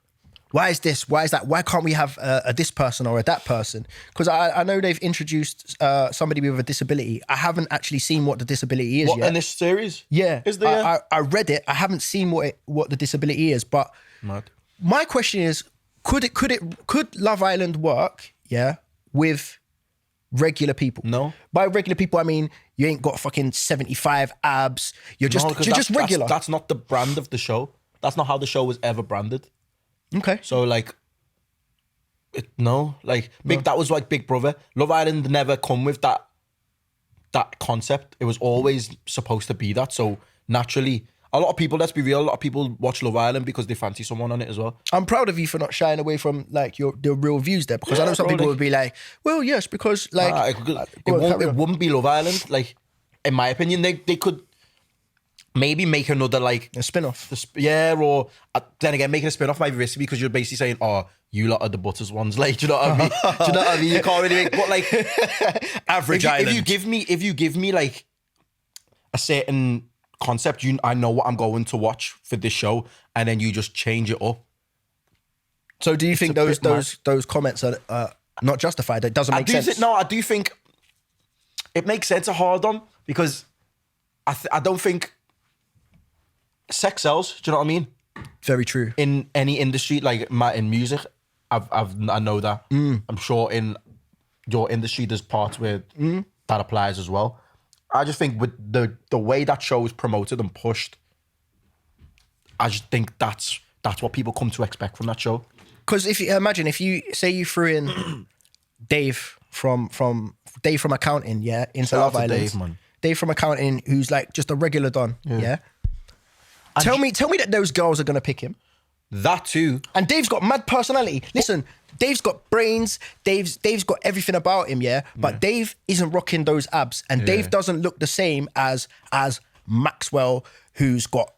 B: Why is this? Why is that? Why can't we have a this person or a that person? Because I know they've introduced somebody with a disability. I haven't actually seen what the disability is
A: What
B: yet.
A: in this series?
B: Yeah,
A: Is there?
B: I read it. I haven't seen what the disability is, but
A: Mad.
B: my question is, could Love Island work? Yeah, with regular people.
A: No.
B: By regular people, I mean you ain't got fucking 75 abs. You're just
A: No, 'cause
B: you're just regular.
A: That's not the brand of the show. That's not how the show was ever branded.
B: Okay.
A: So like, that was like Big Brother. Love Island never come with that concept. It was always supposed to be that. So naturally, a lot of people, let's be real, a lot of people watch Love Island because they fancy someone on it as well.
B: I'm proud of you for not shying away from like the real views there, because I know some people would be like, well, yes, because like
A: it wouldn't be Love Island. Like, in my opinion, they could maybe make another like
B: a spin-off.
A: Or then again, making a spin-off might be risky because you're basically saying, oh, you lot are the butters ones. Like, do you know what I mean? Do you know what I mean? You can't really make, but like
B: Average
A: if you give me like a certain concept, I know what I'm going to watch for this show, and then you just change it up.
B: So do you think those comments are not justified? It doesn't make sense.
A: I do think it makes sense a hard on, because I don't think sex sells. Do you know what I mean?
B: Very true.
A: In any industry, like in music, I know that. I'm sure in your industry, there's parts where that applies as well. I just think with the way that show is promoted and pushed, I just think that's what people come to expect from that show.
B: Because if you say you threw in Dave from accounting, yeah, into
A: Shout out
B: Love
A: to
B: Island.
A: Dave, man.
B: Dave from accounting, who's like just a regular don, yeah. Tell me that those girls are gonna pick him.
A: That too.
B: And Dave's got mad personality. Listen, Dave's got brains. Dave's got everything about him, yeah. But Dave isn't rocking those abs, and Dave doesn't look the same as Maxwell, who's got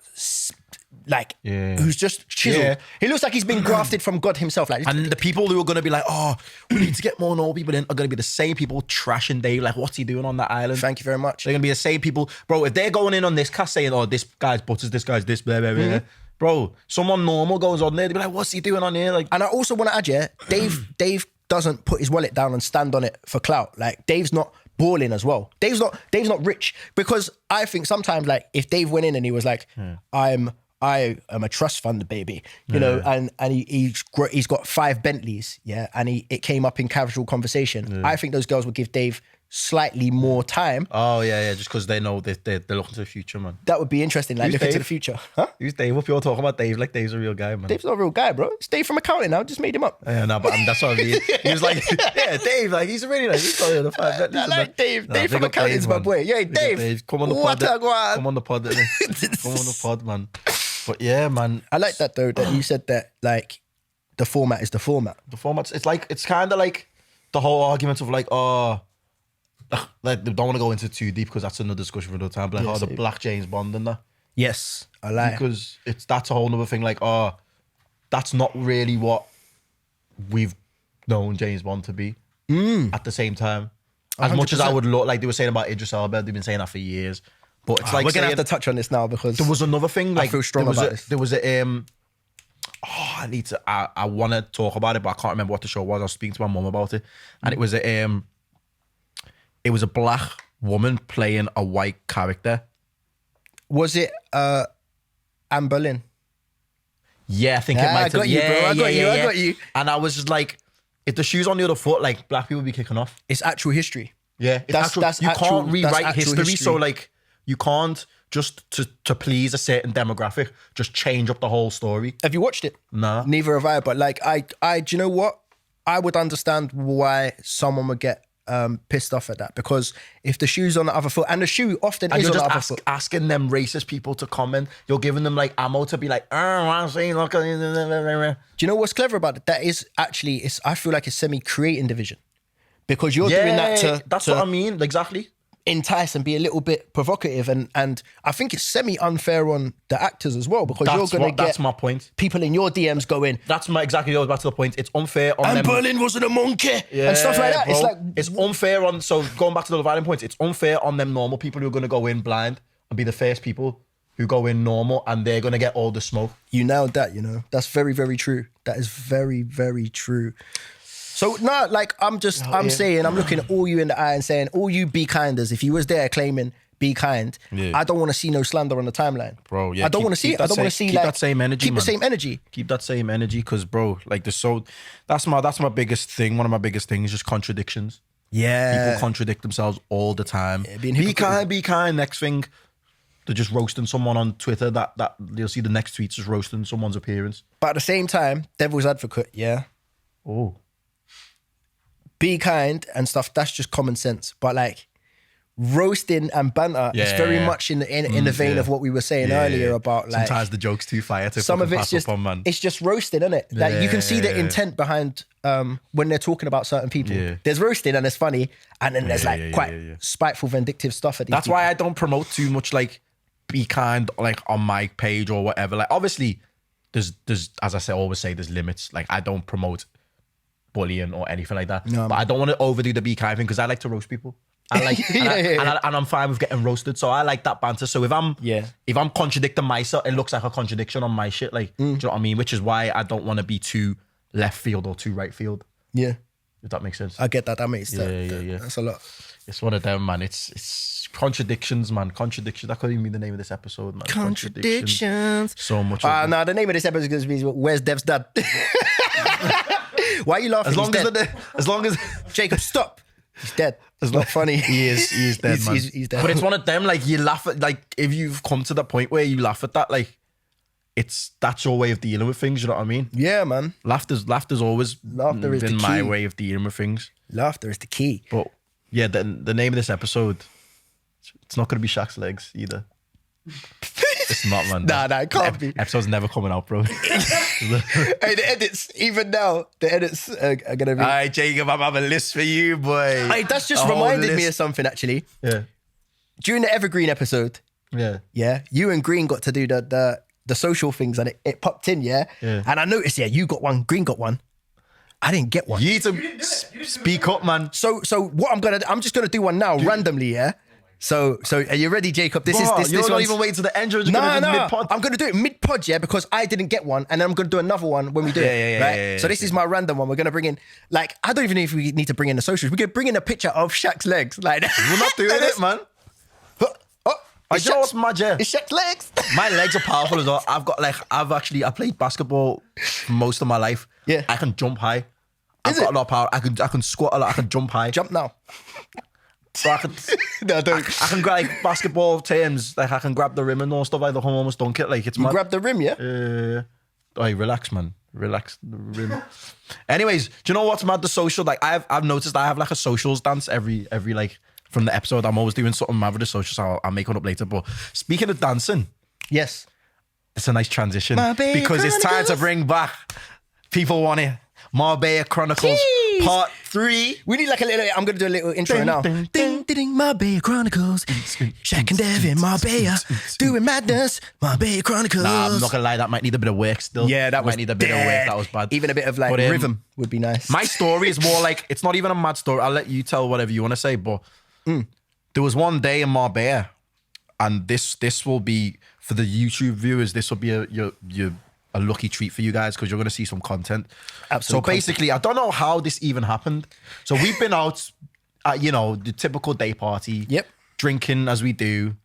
B: who's just chiseled.
A: Yeah.
B: He looks like he's been grafted from God himself. Like,
A: And the people who are going to be like, oh, we need to get more normal people in are going to be the same people trashing Dave. Like, what's he doing on that island?
B: thank you very much.
A: They're going to be the same people. Bro, if they're going in on this cast saying, oh, this guy's butters, this guy's this, blah, blah, blah. Bro, someone normal goes on there, they'll be like, what's he doing on here? Like,
B: And I also want to add, yeah, Dave doesn't put his wallet down and stand on it for clout. Like, Dave's not balling as well. Dave's not rich, because I think sometimes, like, if Dave went in and he was like, I am a trust fund baby, you know, and he's got 5 Bentleys, yeah, and it came up in casual conversation. I think those girls would give Dave slightly more time.
A: oh, yeah, just because they know they're looking to the future, man.
B: That would be interesting, like
A: Who's
B: looking to
A: Dave?
B: the future. Huh?
A: Who's Dave? What people talking about Dave? Like, Dave's a real guy, man.
B: Dave's not a real guy, bro. It's Dave from accounting now. Just made him up.
A: Yeah, no, but that's what I mean. He was like, yeah, Dave, like, he's really like, he's got the 5 Bentleys.
B: I like Dave.
A: Nah,
B: Dave
A: big
B: from
A: up
B: accounting's my
A: man.
B: boy. Yeah,
A: Big up
B: Dave.
A: Come on the
B: What
A: pod.
B: a guan.
A: Come on the pod. innit? Come on the pod, man. But yeah, man.
B: I like that though, that you said that, like, the format is the format.
A: The formats, it's kind of like the whole argument of like, oh, like, they don't want to go into too deep because that's another discussion for another time. But like, the Black James Bond and that.
B: Yes, I like.
A: Because that's a whole other thing. Like, oh, that's not really what we've known James Bond to be. At the same time, as much as I
B: 100%.
A: would look, like they were saying about Idris Elba, they've been saying that for years. But it's like
B: we're gonna
A: saying,
B: have to touch on this now, because
A: there was another thing. Like,
B: feel strong
A: there was
B: about
A: a,
B: this.
A: There was a I want to talk about it, but I can't remember what the show was. I was speaking to my mum about it, and it was a black woman playing a white character.
B: Was it Anne Boleyn?
A: Yeah, I think it might
B: I
A: have.
B: got you,
A: yeah,
B: bro. I got
A: yeah,
B: you.
A: yeah.
B: I got you.
A: And I was just like, if the shoe's on the other foot, like, black people would be kicking off.
B: It's actual history.
A: Yeah, it's
B: That's
A: you
B: actual-
A: can't
B: that's
A: rewrite
B: actual
A: history, so
B: history.
A: like, you can't just to please a certain demographic just change up the whole story.
B: Have you watched it?
A: Nah.
B: Neither have I. But like, I do you know what? I would understand why someone would get pissed off at that, because if the shoe's on the other foot, and the shoe often
A: And
B: is
A: you're
B: on the
A: just
B: other foot.
A: asking them racist people to comment. You're giving them like ammo to be like, I'm saying, look.
B: Do you know what's clever about it? That is actually, I feel like it's semi-creating division, because you're doing that to
A: that's
B: to
A: what I mean. Exactly.
B: entice and be a little bit provocative, and I think it's semi-unfair on the actors as well, because you're going to get
A: That's my point.
B: people in your DMs going,
A: That's my exactly goes back to the point. It's unfair on
B: and
A: them.
B: Berlin wasn't a monkey, and stuff like that.
A: bro.
B: It's like,
A: it's unfair on. So going back to the violent points, it's unfair on them normal people who are going to go in blind and be the first people who go in normal, and they're going to get all the smoke.
B: you nailed that, you know. That's very, very true. That is very, very true. So no, like, I'm saying, I'm looking at all you in the eye and saying, all you be kinders, if you was there claiming be kind, I don't want to see no slander on the timeline.
A: Bro, yeah,
B: I don't
A: keep-
B: want to see
A: keep
B: it. I
A: that
B: don't want to
A: same-
B: see,
A: keep
B: like,
A: that same energy,
B: Keep the
A: man.
B: same energy.
A: Keep that same energy, because bro, like that's my biggest thing. One of my biggest things is just contradictions.
B: Yeah.
A: People contradict themselves all the time.
B: being
A: Be
B: hypocritical.
A: kind, be kind. Next thing, they're just roasting someone on Twitter. That you'll see the next tweets just roasting someone's appearance.
B: But at the same time, devil's advocate, yeah.
A: Oh,
B: Be kind and stuff, that's just common sense. But like, roasting and banter is very
A: Yeah.
B: much in the vein of what we were saying earlier about, like,
A: sometimes the joke's too fire to
B: some of
A: fucking
B: it's
A: pass
B: just
A: up on, man.
B: it's just roasting, isn't it? Like, you can see the
A: Yeah.
B: intent behind when they're talking about certain people.
A: Yeah.
B: There's roasting and it's funny, and then there's like
A: yeah,
B: quite
A: yeah.
B: spiteful, vindictive stuff at these
A: That's
B: people.
A: why I don't promote too much like be kind like on my page or whatever. Like obviously there's as I say always say there's limits. Like I don't promote bullying or anything like that.
B: No,
A: but I don't want to overdo the be kind thing because I like to roast people. I like and I'm fine with getting roasted. So I like that banter. So if I'm contradicting myself, it looks like a contradiction on my shit. Like do you know what I mean? Which is why I don't want to be too left field or too right field.
B: Yeah,
A: If that makes sense.
B: I get that. That makes
A: Yeah.
B: That's a lot.
A: It's one of them, man. It's contradictions, man. Contradictions. That could even be the name of this episode, man.
B: Contradictions.
A: So much.
B: No, the name of this episode is going to be "Where's Dev's Dad?" Why are you laughing?
A: As long as
B: Jacob, stop. He's dead. It's not funny.
A: he is dead, man.
B: He's dead.
A: But it's one of them. Like you laugh at, like if you've come to the point where you laugh at that, like that's your way of dealing with things. You know what I mean?
B: Yeah, man.
A: Laughter's always
B: Laughter is
A: been
B: the
A: my
B: key.
A: way of dealing with things.
B: Laughter is the key.
A: But yeah, the name of this episode, it's not going to be Shaq's legs either. It's not, man.
B: Nah, it can't be.
A: Episode's never coming out, bro.
B: Hey, the edits, even now, the edits are going to be...
A: All right, Jacob, I have a list for you, boy.
B: Hey, that's just
A: A whole
B: reminded me
A: list.
B: of something, actually.
A: Yeah.
B: During the Evergreen episode,
A: Yeah.
B: you and Green got to do the social things, and it popped in, yeah? And I noticed, you got one, Green got one. I didn't get one.
A: You need to speak up, man.
B: So what I'm just gonna do one now, randomly, yeah? So are you ready, Jacob? This
A: Bro,
B: is
A: you're
B: this
A: not
B: one's-
A: even waiting to the end. You're just
B: No,
A: going to do
B: no,
A: mid-pod.
B: I'm gonna do it mid-pod, yeah, because I didn't get one, and then I'm gonna do another one when we do it, right?
A: yeah,
B: So this is my random one. We're gonna bring in, like, I don't even know if we need to bring in the socials. We could bring in a picture of Shaq's legs, like.
A: We're not doing it, man.
B: It's
A: You know
B: Shaq's-
A: what's mad, yeah?
B: It's Shaq's legs.
A: My legs are powerful as well. I played basketball for most of my life.
B: Yeah.
A: I can jump high. I've
B: Is
A: got
B: it?
A: a lot of power. I can squat a lot. I can jump high.
B: Jump now.
A: So I can,
B: No, don't.
A: I can grab like basketball terms. Like I can grab the rim and all stuff like that. I can almost dunk it. Like it's mad.
B: Grab the rim, yeah?
A: Hey, relax, man. Relax the rim. Anyways, do you know what's mad? The social, like I've noticed I have like a socials dance every like from the episode. I'm always doing something mad with the socials. So I'll make one up later. But speaking of dancing,
B: Yes.
A: it's a nice transition
B: Marbella
A: because it's time to
B: Chronicles.
A: bring back. People want it. Marbella Chronicles
B: Jeez.
A: Part 3.
B: We need like a little, I'm going to do a little intro now.
A: ding,
B: Ding, ding, ding, Marbella Chronicles. Shaq and Devon, Marbella. Doing madness, Marbella Chronicles.
A: Nah, I'm not gonna lie. That might need a bit of work still.
B: Yeah, that
A: might
B: was
A: need a bit of work.
B: dead.
A: That was bad.
B: Even a bit of like
A: But,
B: rhythm would be nice.
A: My story is more like, it's not even a mad story. I'll let you tell whatever you want to say. But there was one day in Marbella, and this will be for the YouTube viewers. This will be a lucky treat for you guys because you're going to see some content.
B: Absolute
A: So basically, I don't know how this even happened. So we've been out at, the typical day party.
B: Yep.
A: Drinking as we do,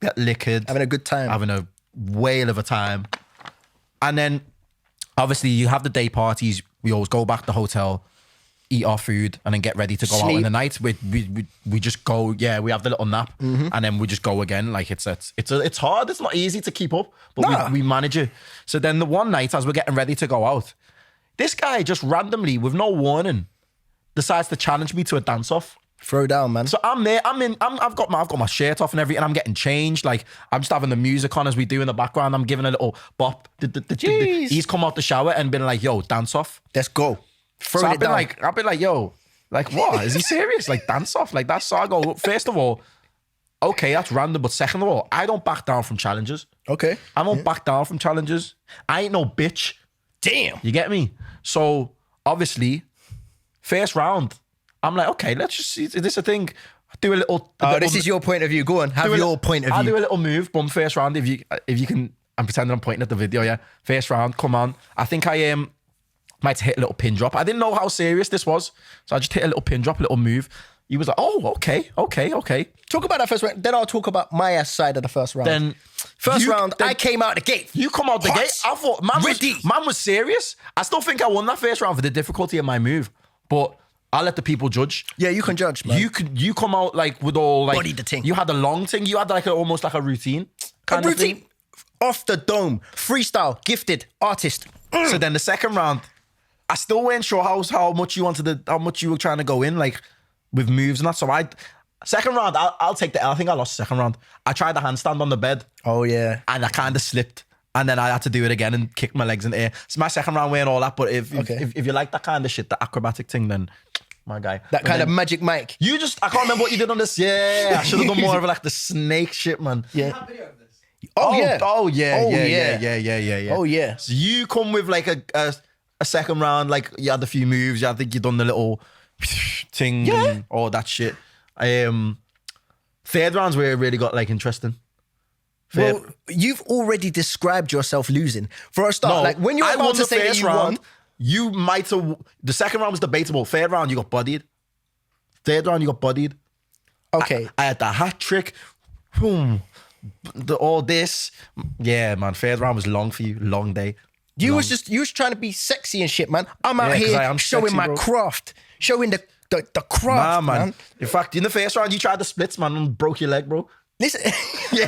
A: get liquored.
B: Having a good time.
A: Having a whale of a time. And then, obviously, you have the day parties. We always go back to the hotel, eat our food, and then get ready to go out in
B: Sleep.
A: the night. We just go, we have the little nap, and then we just go again. Like it's hard. It's not easy to keep up, but
B: Nah.
A: we manage it. So then the one night, as we're getting ready to go out, this guy just randomly, with no warning, decides to challenge me to a dance off.
B: Throw down, man.
A: So I'm there. I've got my shirt off and everything. I'm getting changed. Like I'm just having the music on as we do in the background. I'm giving a little bop.
B: Jeez.
A: He's come out the shower and been like, "Yo, dance off."
B: Let's go. Throw
A: So
B: it
A: I've been
B: down.
A: like, "Yo, like what? Is he serious? Like dance off? Like that's so." I go, first of all, okay, that's random. But second of all, I don't back down from challenges.
B: Okay.
A: I don't back down from challenges. I ain't no bitch.
B: Damn.
A: You get me? So obviously, first round, I'm like, okay, let's just see. Is this a thing? Do a little.
B: Oh, this is your point of view. Go on. Have your point of
A: I'll do
B: view.
A: a little move, bum first round. If you can, I'm pretending I'm pointing at the video. Yeah, first round. Come on. I think I might hit a little pin drop. I didn't know how serious this was, so I just hit a little pin drop, a little move. He was like, oh, okay.
B: Talk about that first round. Then I'll talk about my ass side of the first round.
A: Then
B: first
A: you-
B: round,
A: then-
B: I came out the gate.
A: You come out the
B: Hot.
A: gate. I thought
B: Ready.
A: man was serious. I still think I won that first round for the difficulty of my move, but I'll let the people judge.
B: Yeah, you can judge, man.
A: You come out like with all like
B: Body the thing.
A: You had a long thing. You had like almost like a routine.
B: A
A: kind of
B: routine.
A: thing.
B: Off the dome. Freestyle. Gifted. Artist.
A: So then the second round, I still weren't sure how much you were trying to go in, like with moves and that. So second round, I'll take the L. I think I lost the second round. I tried the handstand on the bed
B: Oh, yeah.
A: and I kind of slipped. And then I had to do it again and kick my legs in the air. So my second round weren't all that. But if you like that kind of shit, the acrobatic thing, then my guy.
B: That
A: But
B: kind
A: then
B: of magic mic.
A: I can't remember what you did on this. Yeah, I should have done more of like the snake shit, man.
B: Yeah. Oh, yeah.
A: Oh yeah.
B: Oh,
A: Yeah.
B: Oh, yeah.
A: So you come with like a second round, like you had a few moves. I think you done the little thing and all that shit. Third rounds where it really got like interesting.
B: Well, you've already described yourself losing. For a start, like when you're
A: I
B: about
A: won
B: to
A: the
B: say that
A: first
B: you
A: round.
B: won,
A: You might have. The second round was debatable. Third round, you got bodied. Third round, you got bodied.
B: okay.
A: I had the hat trick. Boom. All this. Yeah, man. Third round was long for you. Long day.
B: You was trying to be sexy and shit, man. I'm out
A: Yeah, 'cause I
B: here
A: am
B: showing
A: sexy,
B: my
A: bro.
B: craft, showing the
A: Nah,
B: craft,
A: man.
B: man.
A: In fact, in the first round, you tried the splits, man, and broke your leg, bro.
B: Listen,
A: You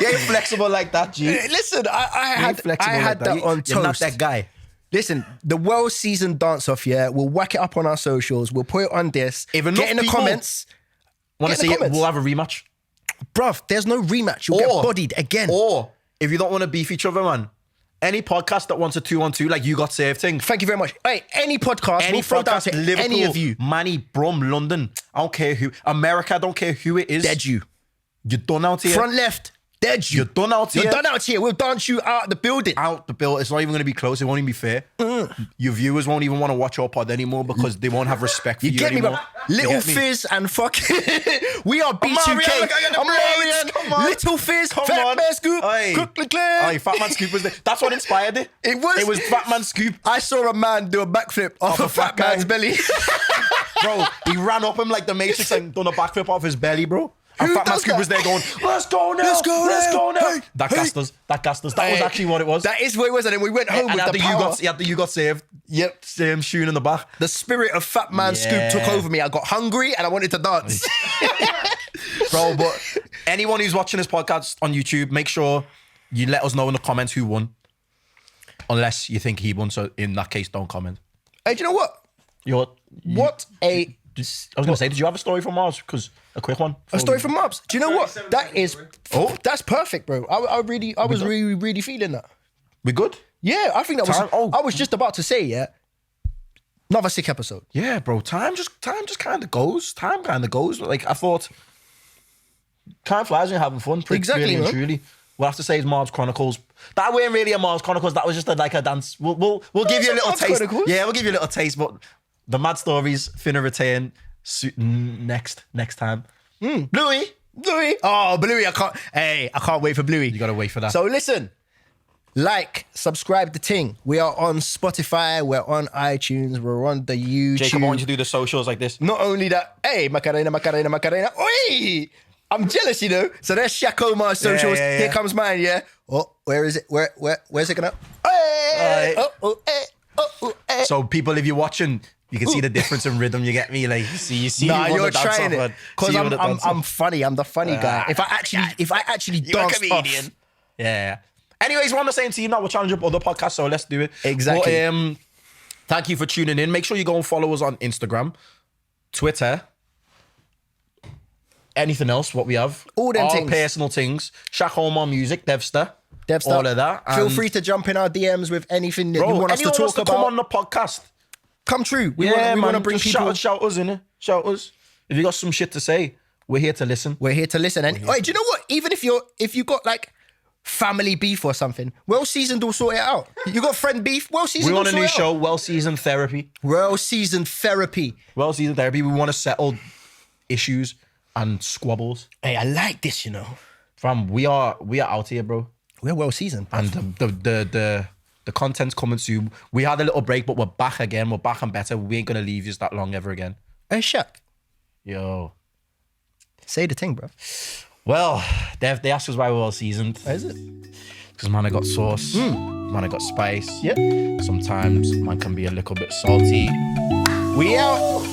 A: ain't flexible like that, G.
B: listen. I had
A: like
B: that on
A: You're not
B: toast.
A: that guy.
B: Listen, the well-seasoned dance-off, yeah, we'll whack it up on our socials. We'll put it on this.
A: If enough
B: Get in the
A: people
B: comments.
A: Want
B: Get
A: to
B: in
A: see
B: the
A: it?
B: comments.
A: We'll have a rematch.
B: Bruv, there's no rematch. You'll get bodied again.
A: Or if you don't want to beef each other, man, any podcast that wants a 2-on-2, like you got saved thing.
B: Thank you very much. Hey, any podcast, we'll throw down to
A: Liverpool,
B: any of you.
A: Manny, Brum, London. I don't care who. America, I don't care who it is.
B: Dead you.
A: You're done out here.
B: Front left, dead you.
A: You're done out here.
B: You're done out here. We'll dance you out the building.
A: Out the bill. It's not even going to be close. It won't even be fair. Your viewers won't even want to watch your pod anymore because they won't have respect for you,
B: You get me,
A: anymore.
B: bro?
A: You
B: Little
A: get me?
B: Fizz and fucking... we are B2K.
A: Omarion, look, I got the braids. Come on.
B: Little Fizz,
A: Come
B: Fat
A: on.
B: Man Scoop,
A: Aye.
B: Cook Leclerc.
A: Aye, Fat Man Scoop was there. That's what inspired it.
B: It was?
A: It was Fat Man Scoop.
B: I saw a man do a backflip off a fat
A: guy.
B: man's belly.
A: Bro, he ran up him like the Matrix and done a backflip off his belly, bro. And
B: Who
A: Fat Man
B: does
A: Scoop
B: that?
A: was there going, let's go now,
B: Let's go
A: let's
B: now.
A: go now.
B: Hey,
A: That
B: hey.
A: gassed us. That was actually what it was.
B: That is what it was. And then we went home
A: and
B: with
A: after
B: the power.
A: you got saved. Yep, same tune in the back.
B: The spirit of Fat Man
A: Yeah.
B: Scoop took over me. I got hungry and I wanted to dance.
A: Bro, but anyone who's watching this podcast on YouTube, make sure you let us know in the comments who won. Unless you think he won, so in that case, don't comment.
B: Hey, do you know what? What a...
A: I was going to say, did you have a story from Mars? Because a quick one.
B: A story from Marbs. Do you know what?
C: 37
B: That is...
C: seconds,
B: Oh, that's perfect, bro. I was really feeling that.
A: We good?
B: Yeah, I think that was...
A: Time- oh.
B: I was just about to say, yeah. Another sick episode.
A: Yeah, bro. Time just kind of goes. Time kind of goes. Like I thought, time flies when you're having fun.
B: Exactly,
A: really and
B: man.
A: truly. We'll have to say it's Marbs Chronicles. That weren't really a Marbs Chronicles. That was just like a dance. We'll give you a
B: it's a
A: little
B: Marbs
A: taste.
B: Chronicles.
A: Yeah, we'll give you a little taste. But the mad stories finna retain next time. Bluey,
B: Oh, Bluey, I can't wait for Bluey.
A: you gotta wait for that.
B: So listen, like, subscribe the ting. We are on Spotify, we're on iTunes, we're on the YouTube.
A: Jacob, I want you to do the socials like this.
B: Not only that, hey, Macarena. Oi! I'm jealous, you know. So there's Shak Omar socials.
A: Yeah.
B: Here comes mine, yeah. Oh, where is it? Where's it gonna?
A: Aye.
B: Hey.
A: So people, if you're watching, you can see the difference in rhythm. You get me? Like you see.
B: Nah,
A: you
B: you're
A: wanna dance
B: trying
A: off
B: it
A: and
B: because
A: see you wanna dance off.
B: I'm funny. I'm the funny guy. If I actually
A: You're a
B: dance
A: comedian.
B: off,
A: Yeah. Anyways, we're on the same team now. We're challenging up other podcasts, so let's do it.
B: Exactly.
A: But, thank you for tuning in. Make sure you go and follow us on Instagram, Twitter, anything else, what we have.
B: All them things.
A: Personal things. Shak Omar Music, Devster.
B: Devster,
A: All of that.
B: Feel
A: And,
B: free to jump in our DMs with anything that
A: bro,
B: you want us to
A: anyone
B: talk
A: wants to
B: about.
A: come on the podcast.
B: Come true. We
A: Man,
B: want to bring
A: just
B: people.
A: Shout us, innit? Shout us. If you got some shit to say, we're here to listen.
B: We're here to listen. And wait, do you know what? Even if you got like family beef or something, well seasoned will sort it out. You got friend beef, well seasoned.
A: We're
B: will
A: on a
B: sort
A: new
B: it out.
A: show, Well Seasoned Therapy.
B: Well seasoned therapy.
A: Well Seasoned Therapy. We want to settle issues and squabbles.
B: Hey, I like this. You know,
A: Fam, we are out here, bro.
B: we're well seasoned.
A: And the content's coming soon. We had a little break, but we're back again. We're back and better. We ain't gonna leave you that long ever again.
B: Hey, Shak,
A: Yo.
B: say the thing, bro.
A: Well, they asked us why we're well seasoned.
B: Is it?
A: Because man, I got sauce. Man, I got spice.
B: Yep.
A: Sometimes man can be a little bit salty.
B: We out.